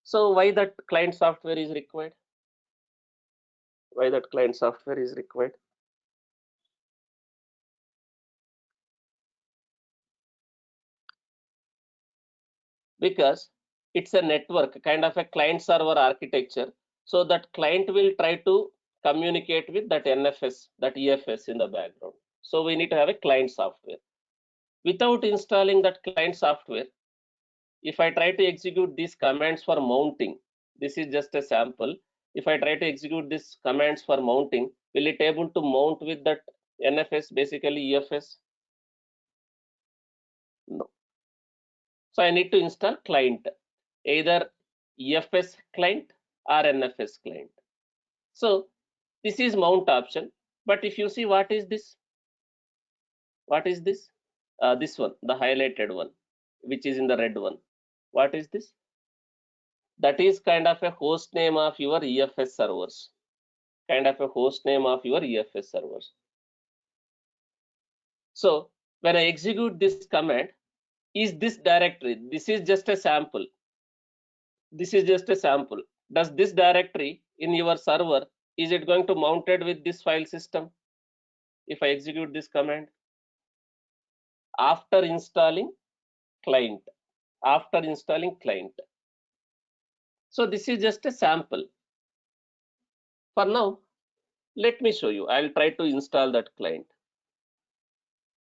So why that client software is required? Why that client software is required? Because it's a network, kind of a client server architecture. So that client will try to communicate with that NFS, that EFS in the background. So we need to have a client software. Without installing that client software, if I try to execute these commands for mounting, this is just a sample. If I try to execute these commands for mounting, will it able to mount with that NFS, basically EFS? No. So I need to install client, either EFS client or NFS client. So this is mount option. But if you see, what is this? What is this? This one, the highlighted one, which is in the red one. What is this? That is kind of a host name of your EFS servers. Kind of a host name of your EFS servers. So when I execute this command, is this directory? This is just a sample. This is just a sample. Does this directory in your server, is it going to mounted with this file system? If I execute this command after installing client, So this is just a sample. For now, let me show you. I'll try to install that client.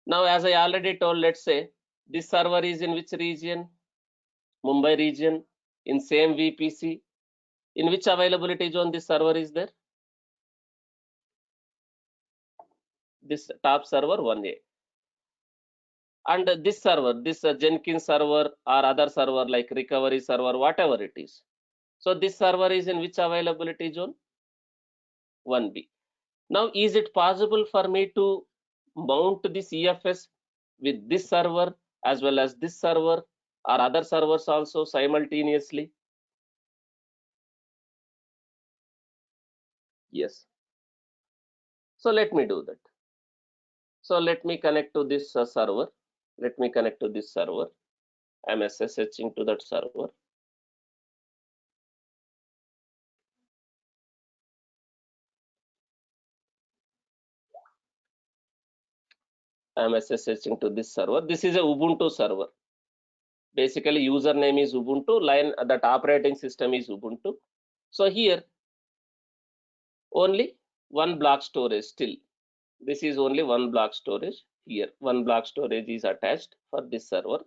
Now, as I already told, let's say this server is in which region? Mumbai region. in same VPC. In which availability zone this server is there? This top server 1A. And this server, this Jenkins server or other server like recovery server, whatever it is. So this server is in which availability zone? 1B. Now, is it possible for me to mount this EFS with this server as well as this server or other servers also simultaneously? Yes. So let me do that. So let me connect to this server. Let me connect to this server. I'm SSHing to that server. I'm SSHing to this server. This is a Ubuntu server. Basically, username is Ubuntu, line that operating system is Ubuntu. So here, only one block storage still. This is only one block storage. Here, one block storage is attached for this server.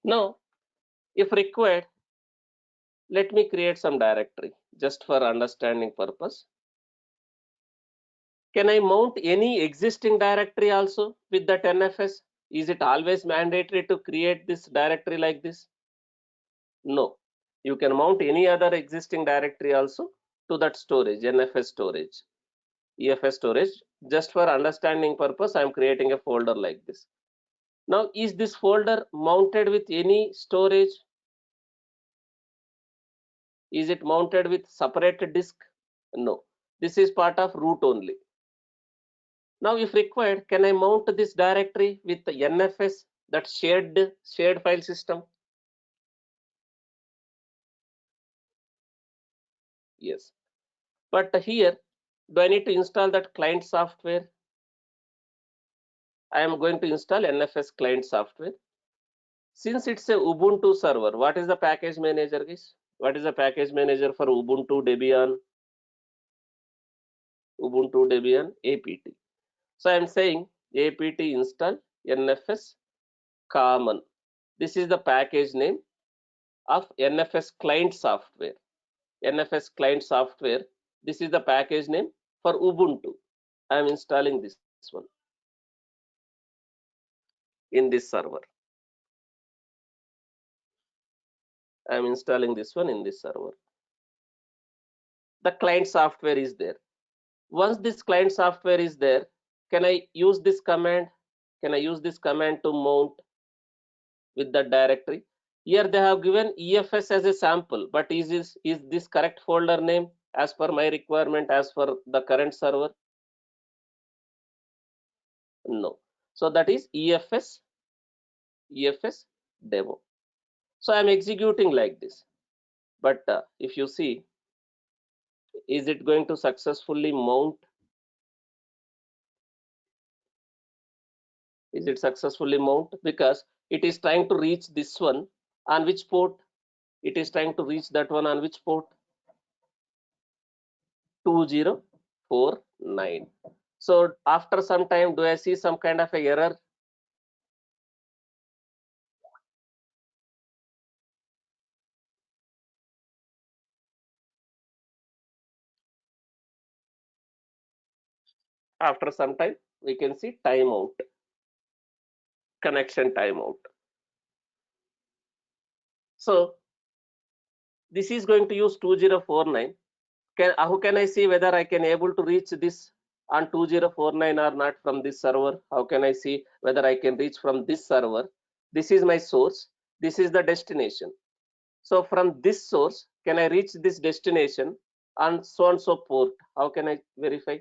Now, if required, let me create some directory just for understanding purpose. Can I mount any existing directory also with that NFS? Is it always mandatory to create this directory like this? No. You can mount any other existing directory also to that storage, NFS storage, EFS storage. Just for understanding purpose, I am creating a folder like this. Now, is this folder mounted with any storage? Is it mounted with separate disk? No. This is part of root only. Now, if required, can I mount this directory with the NFS, that shared file system? Yes. But here, do I need to install that client software? I am going to install NFS client software. Since it's a Ubuntu server, what is the package manager, guys? What is the package manager for Ubuntu Debian? Ubuntu Debian apt. So I am saying apt install NFS common. This is the package name of NFS client software. NFS client software. This is the package name for Ubuntu. I am installing this one in this server. I am installing this one in this server. The client software is there. Once this client software is there, can I use this command? Can I use this command to mount with the directory? Here they have given EFS as a sample, but is this correct folder name as per my requirement, as per the current server? No. So that is EFS demo. So I'm executing like this. But if you see, is it going to successfully mount? Is it successfully mount? Because it is trying to reach this one. On which port? It is trying to reach that one on which port? 2049. So after some time, do I see some kind of a error? After some time, we can see timeout, connection timeout. So this is going to use 2049. How can I see whether I can able to reach this on 2049 or not from this server? How can I see whether I can reach from this server? This is my source. This is the destination. So from this source, can I reach this destination on so and so port? How can I verify?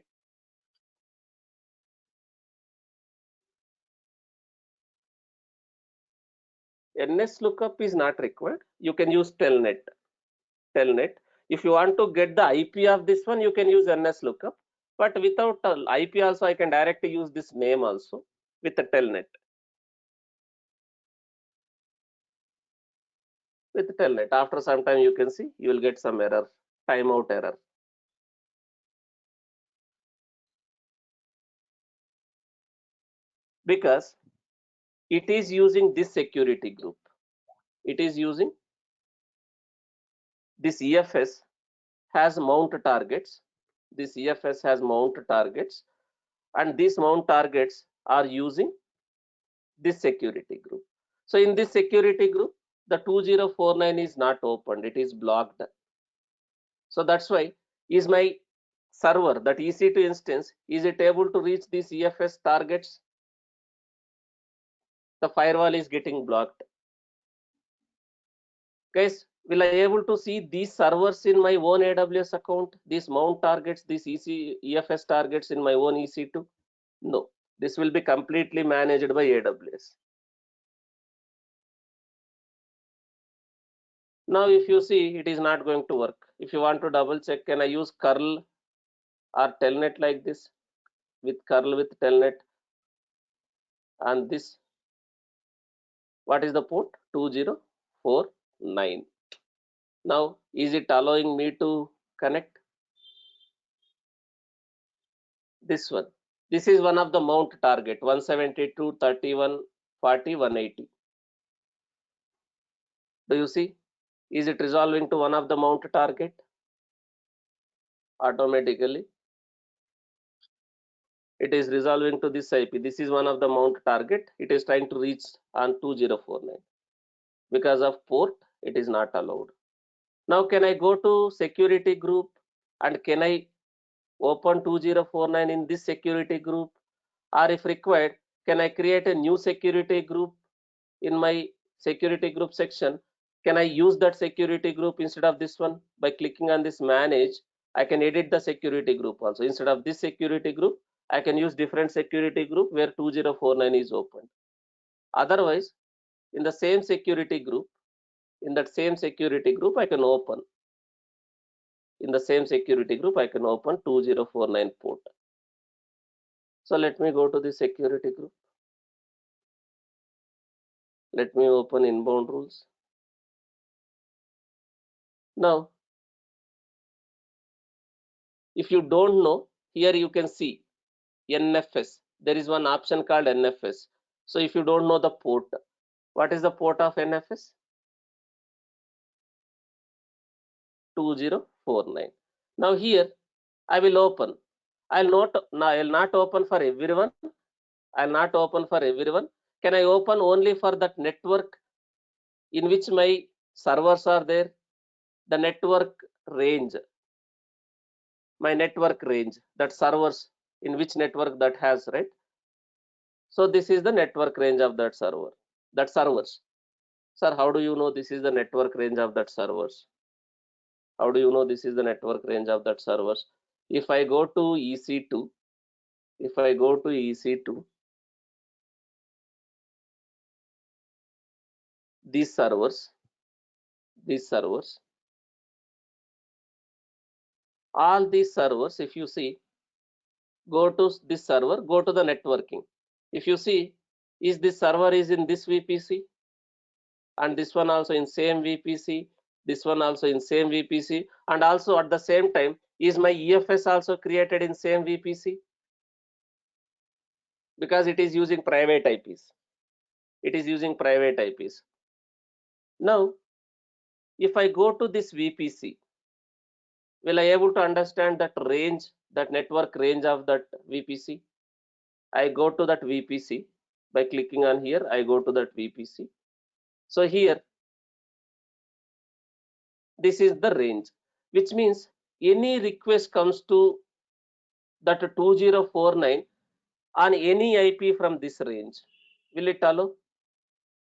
NS lookup is not required. You can use telnet. If you want to get the IP of this one, you can use NS lookup. But without IP also, I can directly use this name also with the telnet. With telnet, after some time, you can see you will get some error, timeout error. Because it is using this security group. It is using this EFS has mount targets. This EFS has mount targets, and these mount targets are using this security group. So in this security group, the 2049 is not opened, it is blocked. So that's why is my server, that EC2 instance, is it able to reach these EFS targets? The firewall is getting blocked. Guys, will I able to see these servers in my own AWS account, these mount targets, these EFS targets in my own EC2? No, this will be completely managed by AWS. Now, if you see, it is not going to work. If you want to double check, can I use curl or telnet like this? With curl with telnet, and this, what is the port? 2049. Now, is it allowing me to connect? This one. This is one of the mount target, 172, 31, 40, 180. Do you see? Is it resolving to one of the mount target? Automatically. It is resolving to this IP. This is one of the mount target. It is trying to reach on 2049. Because of port, it is not allowed. Now, can I go to security group and can I open 2049 in this security group? Or if required, can I create a new security group in my security group section? Can I use that security group instead of this one? By clicking on this manage, I can edit the security group also. Instead of this security group, I can use different security group where 2049 is opened. Otherwise, in the same security group, I can open. In the same security group, I can open 2049 port. So let me go to the security group. Let me open inbound rules. Now, if you don't know, here you can see NFS. There is one option called NFS. So if you don't know the port, what is the port of NFS? 2049. Now here I will open. I'll not open for everyone. Can I open only for that network in which my servers are there? The network range, my network range, that servers in which network that has, right? So this is the network range of that server, that servers. Sir, how do you know this is the network range of that servers? How do you know this is the network range of that servers? If I go to EC2, these servers, all these servers, if you see, go to this server, go to the networking. If you see, is this server is in this VPC, and this one also in same VPC, this one also in same VPC, and also at the same time, is my EFS also created in same VPC? Because it is using private IPs. Now, if I go to this VPC, will I able to understand that range, that network range of that VPC? I go to that VPC by clicking on here. I go to that VPC. So here, this is the range, which means any request comes to that 2049 on any IP from this range. Will it allow?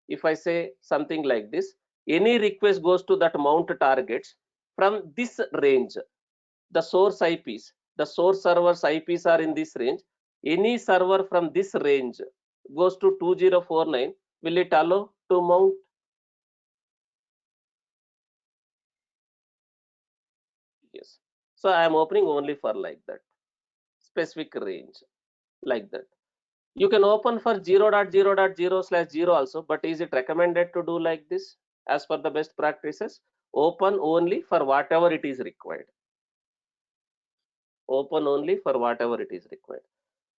If I say something like this, any request goes to that mount targets from this range. The source IPs, the source server's IPs are in this range. Any server from this range goes to 2049. Will it allow to mount? Yes. So I am opening only for like that specific range, like that. You can open for 0.0.0/0 also, but is it recommended to do like this? As per the best practices, open only for whatever it is required. Open only for whatever it is required.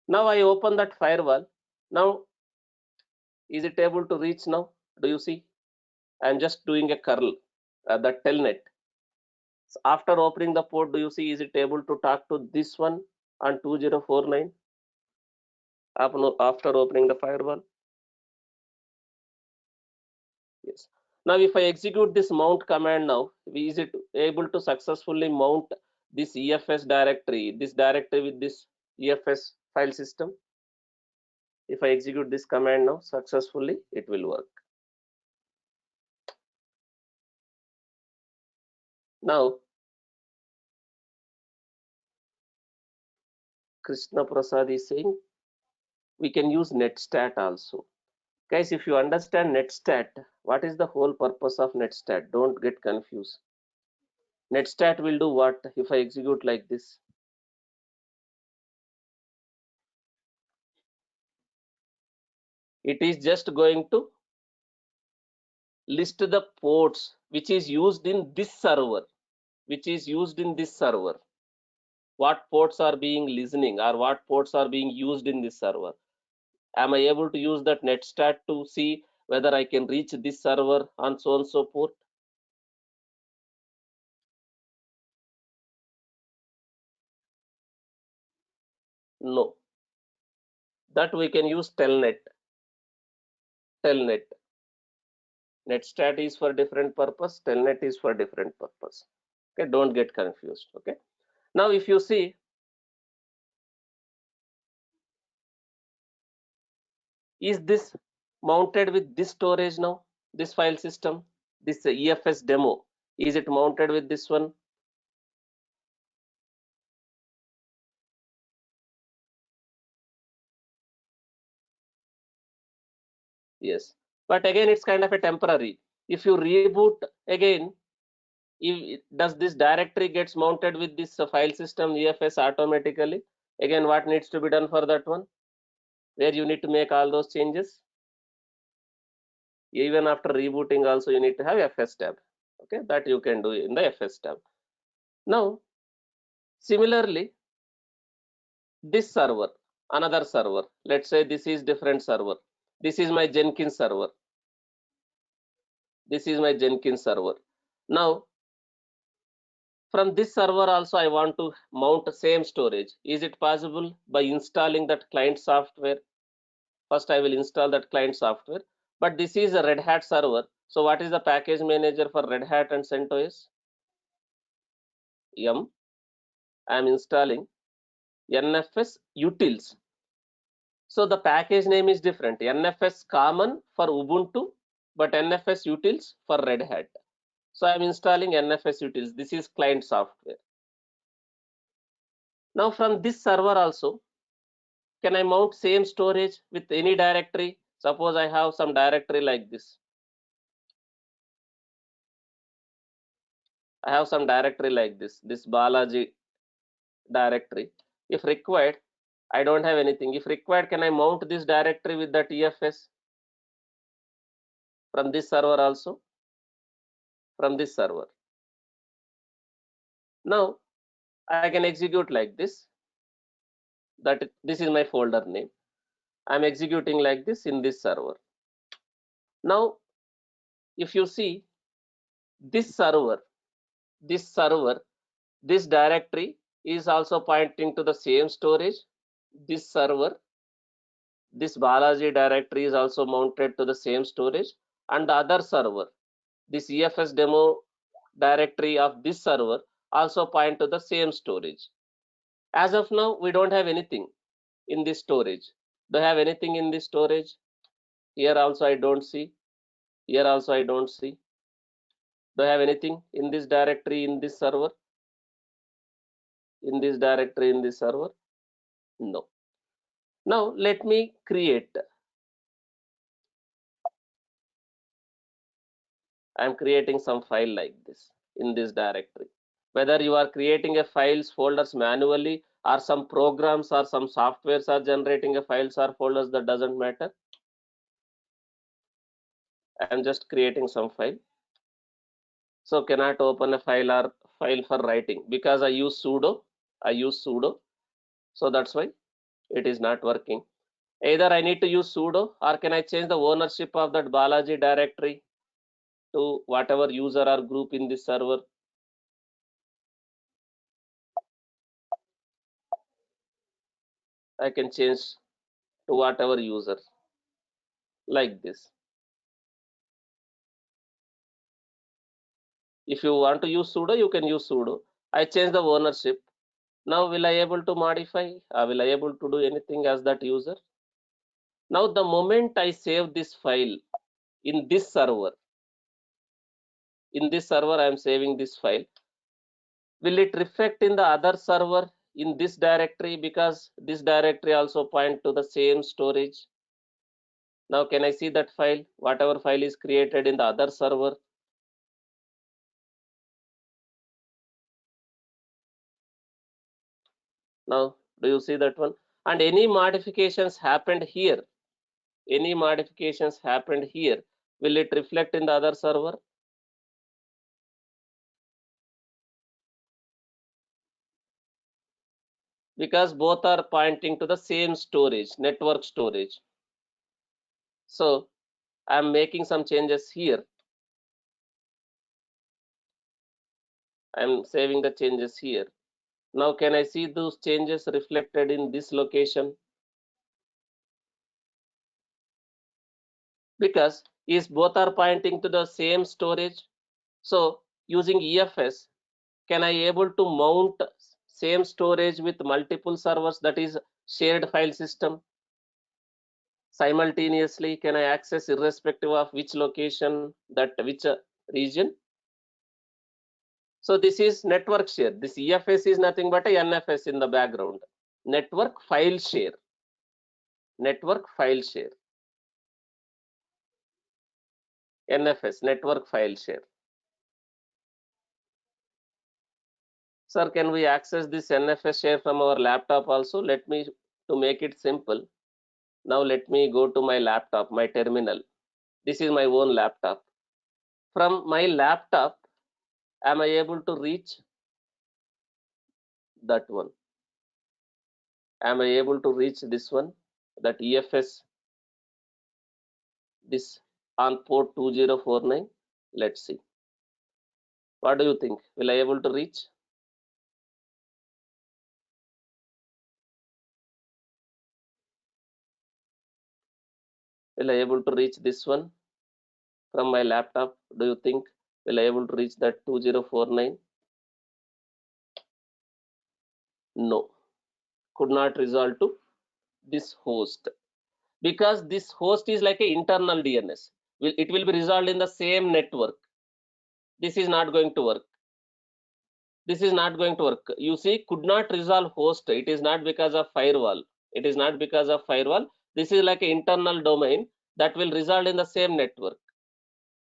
Now I open that firewall. Now, is it able to reach now? Do you see? I'm just doing a curl, the telnet. So after opening the port, do you see is it able to talk to this one on 2049 after opening the firewall? Yes. Now if I execute this mount command now, is it able to successfully mount this EFS directory, with this EFS file system? If I execute this command now successfully, it will work. Now Krishna Prasad is saying we can use netstat also. Guys, if you understand netstat, what is the whole purpose of netstat? Don't get confused. Netstat will do what if I execute like this? It is just going to list the ports which is used in this server, what ports are being listening or what ports are being used in this server. Am I able to use that netstat to see whether I can reach this server on so and so port? No. That we can use telnet. Netstat is for different purpose, telnet is for different purpose. Okay, don't get confused. Okay. Now if you see, is this mounted with this storage now? This file system, this EFS demo, is it mounted with this one? Yes, but again it's kind of a temporary. If you reboot again, does this directory gets mounted with this file system EFS automatically? Again, what needs to be done for that one? Where you need to make all those changes? Even after rebooting also you need to have FS tab. Okay, that you can do in the FS tab. Now similarly, this server, another server, let's say this is different server, this is my Jenkins server, now from this server also I want to mount the same storage. Is it possible? By installing that client software. First I will install that client software, but this is a Red Hat server. So what is the package manager for Red Hat and CentOS? I am installing NFS utils. So the package name is different. NFS common for Ubuntu, but NFS utils for Red Hat. So I am installing NFS utils. This is client software. Now from this server also, can I mount same storage with any directory? Suppose I have some directory like this. I have some directory like this Balaji directory. If required, I don't have anything. If required, can I mount this directory with that EFS from this server also? From this server. Now I can execute like this. That this is my folder name. I'm executing like this in this server. Now, if you see this server, this directory is also pointing to the same storage. This server, this Balaji directory is also mounted to the same storage, and the other server, this EFS demo directory of this server also point to the same storage. As of now, we don't have anything in this storage. Do I have anything in this storage? Here also I don't see. Here also I don't see. Do I have anything in this directory in this server? In this directory in this server? No. Now let me create. I'm creating some file like this in this directory. Whether you are creating a files folders manually or some programs or some softwares are generating a files or folders, that doesn't matter. I'm just creating some file. So cannot open a file or file for writing because I use sudo. So that's why it is not working. Either I need to use sudo or can I change the ownership of that Balaji directory to whatever user or group in this server? I can change to whatever user, like this. If you want to use sudo, you can use sudo. I change the ownership. Now will I able to modify? Will I able to do anything as that user? Now the moment I save this file in this server, I am saving this file. Will it reflect in the other server in this directory, because this directory also point to the same storage? Now can I see that file, whatever file is created in the other server? Now do you see that one? And any modifications happened here, will it reflect in the other server? Because both are pointing to the same storage, network storage. So I'm making some changes here. I'm saving the changes here. Now can I see those changes reflected in this location? Because is both are pointing to the same storage. So using EFS, can I able to mount same storage with multiple servers, that is shared file system? Simultaneously, can I access irrespective of which location, that which region? So this is network share. This EFS is nothing but a NFS in the background. Network file share. NFS, network file share. Sir, can we access this NFS share from our laptop also? Let me, to make it simple. Now let me go to my laptop, my terminal. This is my own laptop. From my laptop, am I able to reach that one? Am I able to reach this one, that EFS, this on port 2049? Let's see. What do you think? Will I able to reach? Will I able to reach this one from my laptop? Do you think will I able to reach that 2049? No, could not resolve to this host, because this host is like an internal DNS. It will be resolved in the same network. This is not going to work. You see, could not resolve host. It is not because of firewall. This is like an internal domain that will result in the same network.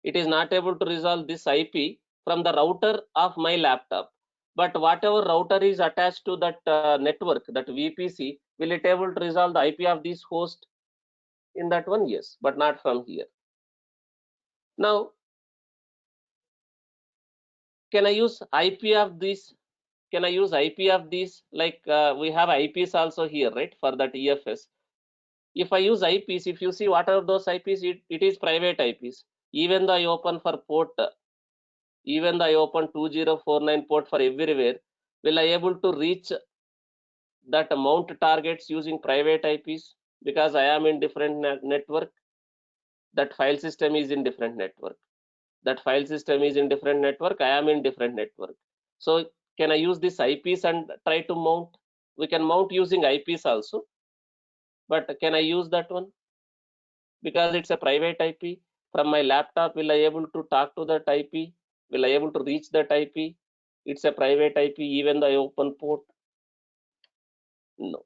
It is not able to resolve this IP from the router of my laptop. But whatever router is attached to that network, that VPC, will it able to resolve the IP of this host in that one? Yes, but not from here. Now, can I use IP of this? Like we have IPs also here, right? For that EFS. If I use IPs, if you see what are those IPs, it is private IPs. Even though I open for port, 2049 port for everywhere, will I able to reach that mount targets using private IPs? Because I am in different network. That file system is in different network. I am in different network. So can I use this IPs and try to mount? We can mount using IPs also, but can I use that one? Because it's a private IP. From my laptop, will I able to talk to that IP? Will I able to reach that IP? It's a private IP, even though I open port. No,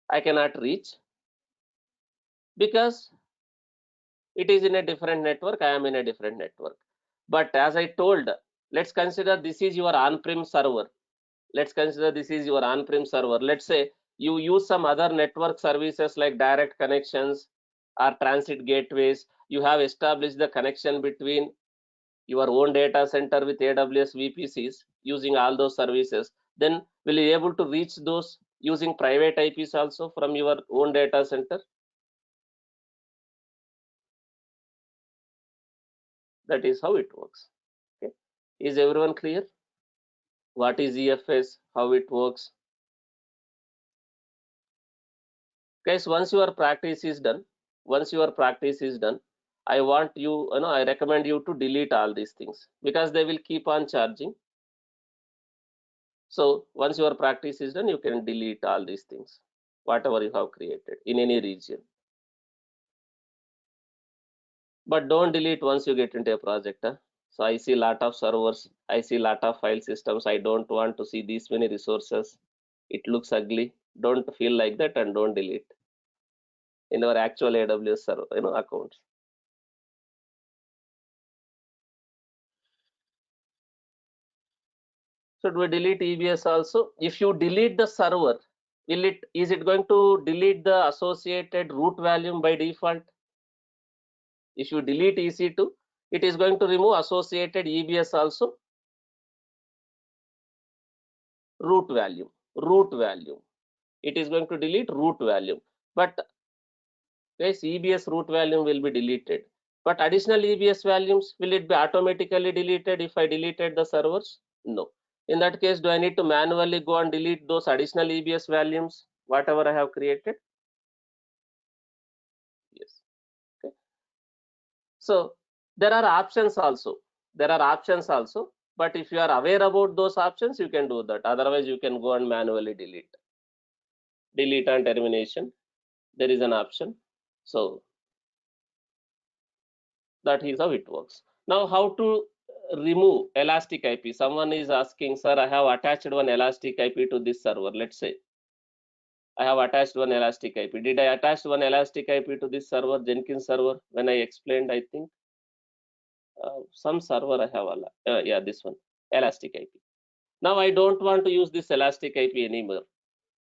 I cannot reach, because it is in a different network. I am in a different network. But as I told, let's consider this is your on-prem server. Let's say you use some other network services like direct connections or transit gateways. You have established the connection between your own data center with AWS VPCs using all those services. Then will you able to reach those using private IPs also from your own data center? That is how it works. Okay. Is everyone clear? What is EFS? How it works? Guys, once your practice is done, I want you, I recommend you to delete all these things because they will keep on charging. So once your practice is done, you can delete all these things, whatever you have created in any region. But don't delete once you get into a project. Huh? So I see a lot of servers, I see a lot of file systems. I don't want to see these many resources. It looks ugly. Don't feel like that and don't delete in our actual AWS server, accounts. So do we delete EBS also? If you delete the server, is it going to delete the associated root volume by default? If you delete EC2, it is going to remove associated EBS also. Root volume. It is going to delete root volume. But guys, EBS root volume will be deleted. But additional EBS volumes, will it be automatically deleted if I deleted the servers? No. In that case, do I need to manually go and delete those additional EBS volumes, whatever I have created? Yes. Okay. So there are options also. But if you are aware about those options, you can do that. Otherwise, you can go and manually delete. Delete and termination. There is an option. So that is how it works. Now, how to remove elastic IP? Someone is asking, sir, I have attached one elastic IP to this server. Let's say I have attached one elastic IP. Did I attach one elastic IP to this server, Jenkins server? When I explained, I think some server I have, yeah, this one, elastic IP. Now I don't want to use this elastic IP anymore.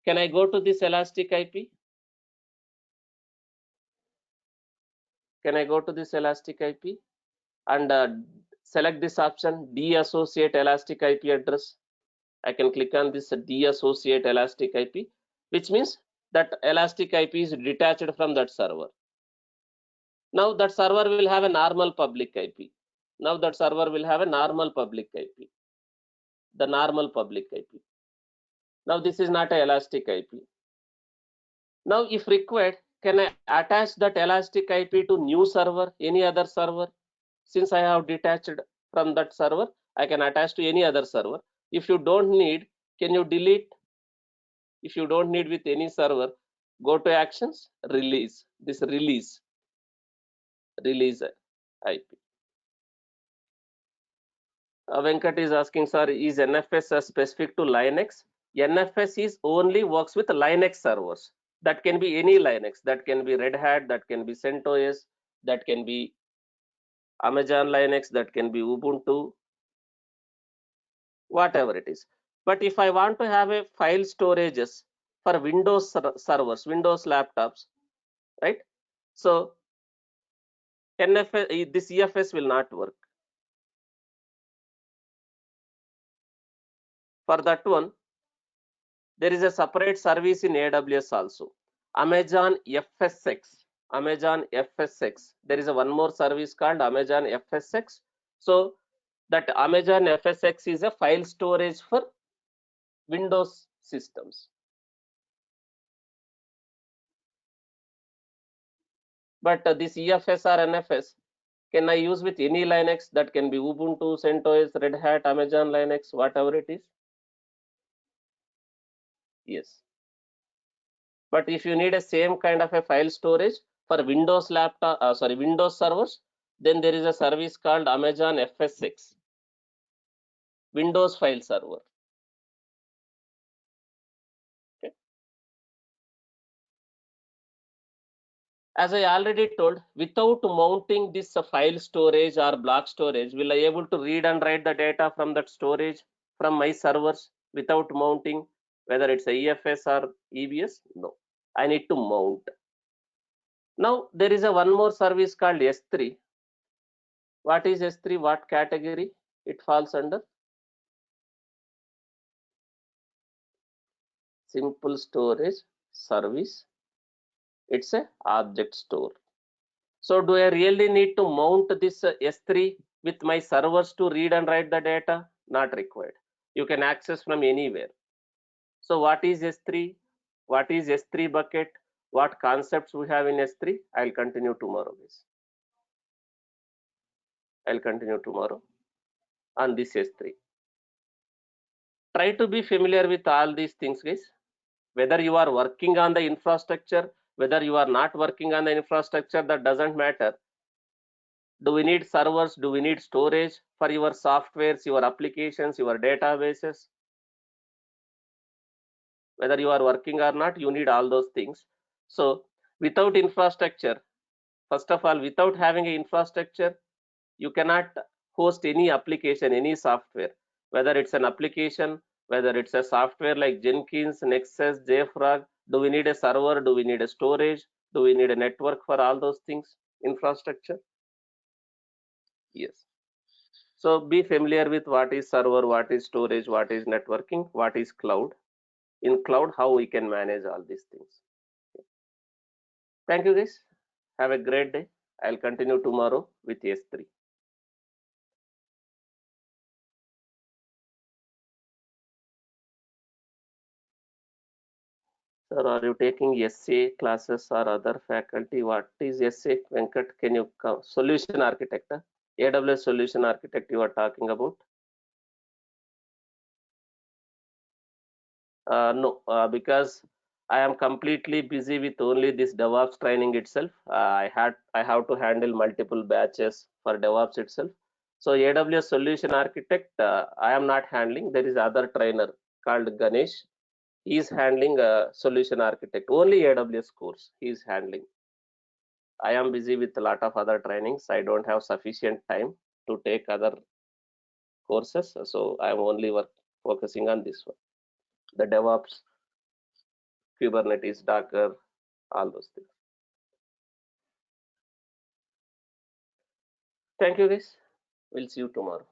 Can I go to this elastic IP? Can I go to this elastic IP and select this option, deassociate elastic IP address? I can click on this deassociate elastic IP, which means that elastic IP is detached from that server. Now that server will have a normal public IP. The normal public IP. Now this is not a elastic IP. Now if required, can I attach that elastic IP to new server, any other server? Since I have detached from that server, I can attach to any other server. If you don't need, can you delete? If you don't need with any server, go to actions, release IP. Venkat is asking, sir, is NFS specific to Linux? NFS is only works with Linux servers. That can be any Linux. That can be Red Hat, that can be CentOS, that can be Amazon Linux, that can be Ubuntu, whatever it is. But if I want to have a file storages for Windows servers, Windows laptops, right? So NFS, this EFS will not work. For that one, there is a separate service in AWS also. Amazon FSx. There is a one more service called Amazon FSx. So that Amazon FSx is a file storage for Windows systems. But this EFS or NFS, can I use with any Linux? That can be Ubuntu, CentOS, Red Hat, Amazon Linux, whatever it is. Yes. But if you need a same kind of a file storage for Windows Windows servers, then there is a service called Amazon FSx, Windows file server. Okay. As I already told, without mounting this file storage or block storage, will I able to read and write the data from that storage from my servers without mounting, whether it's a EFS or EBS? No, I need to mount. Now there is a one more service called S3. What is S3? What category it falls under? Simple storage service. It's a object store. So do I really need to mount this S3 with my servers to read and write the data? Not required. You can access from anywhere. So what is S3? What is S3 bucket? what concepts we have in S3, I'll continue tomorrow, guys. I'll continue tomorrow on this S3. Try to be familiar with all these things, guys. Whether you are working on the infrastructure, whether you are not working on the infrastructure, that doesn't matter. Do we need servers? Do we need storage for your softwares, your applications, your databases? Whether you are working or not, you need all those things. So without infrastructure, first of all, without having an infrastructure, you cannot host any application, any software, whether it's an application, whether it's a software like Jenkins, Nexus, JFrog. Do we need a server? Do we need a storage? Do we need a network for all those things? Infrastructure? Yes. So be familiar with what is server, what is storage, what is networking, what is cloud. In cloud, how we can manage all these things. Thank you, guys. Have a great day. I'll continue tomorrow with S3. Sir, are you taking SA classes or other faculty? What is SA, Venkat? Can you come? Solution architect, AWS solution architect you are talking about? No, because I am completely busy with only this DevOps training itself. I have to handle multiple batches for DevOps itself. So AWS solution architect, I am not handling. There is other trainer called Ganesh. He is handling a solution architect. Only AWS course he is handling. I am busy with a lot of other trainings. I don't have sufficient time to take other courses. So I am only focusing on this one, the DevOps, Kubernetes, Docker, all those things. Thank you, guys. We'll see you tomorrow.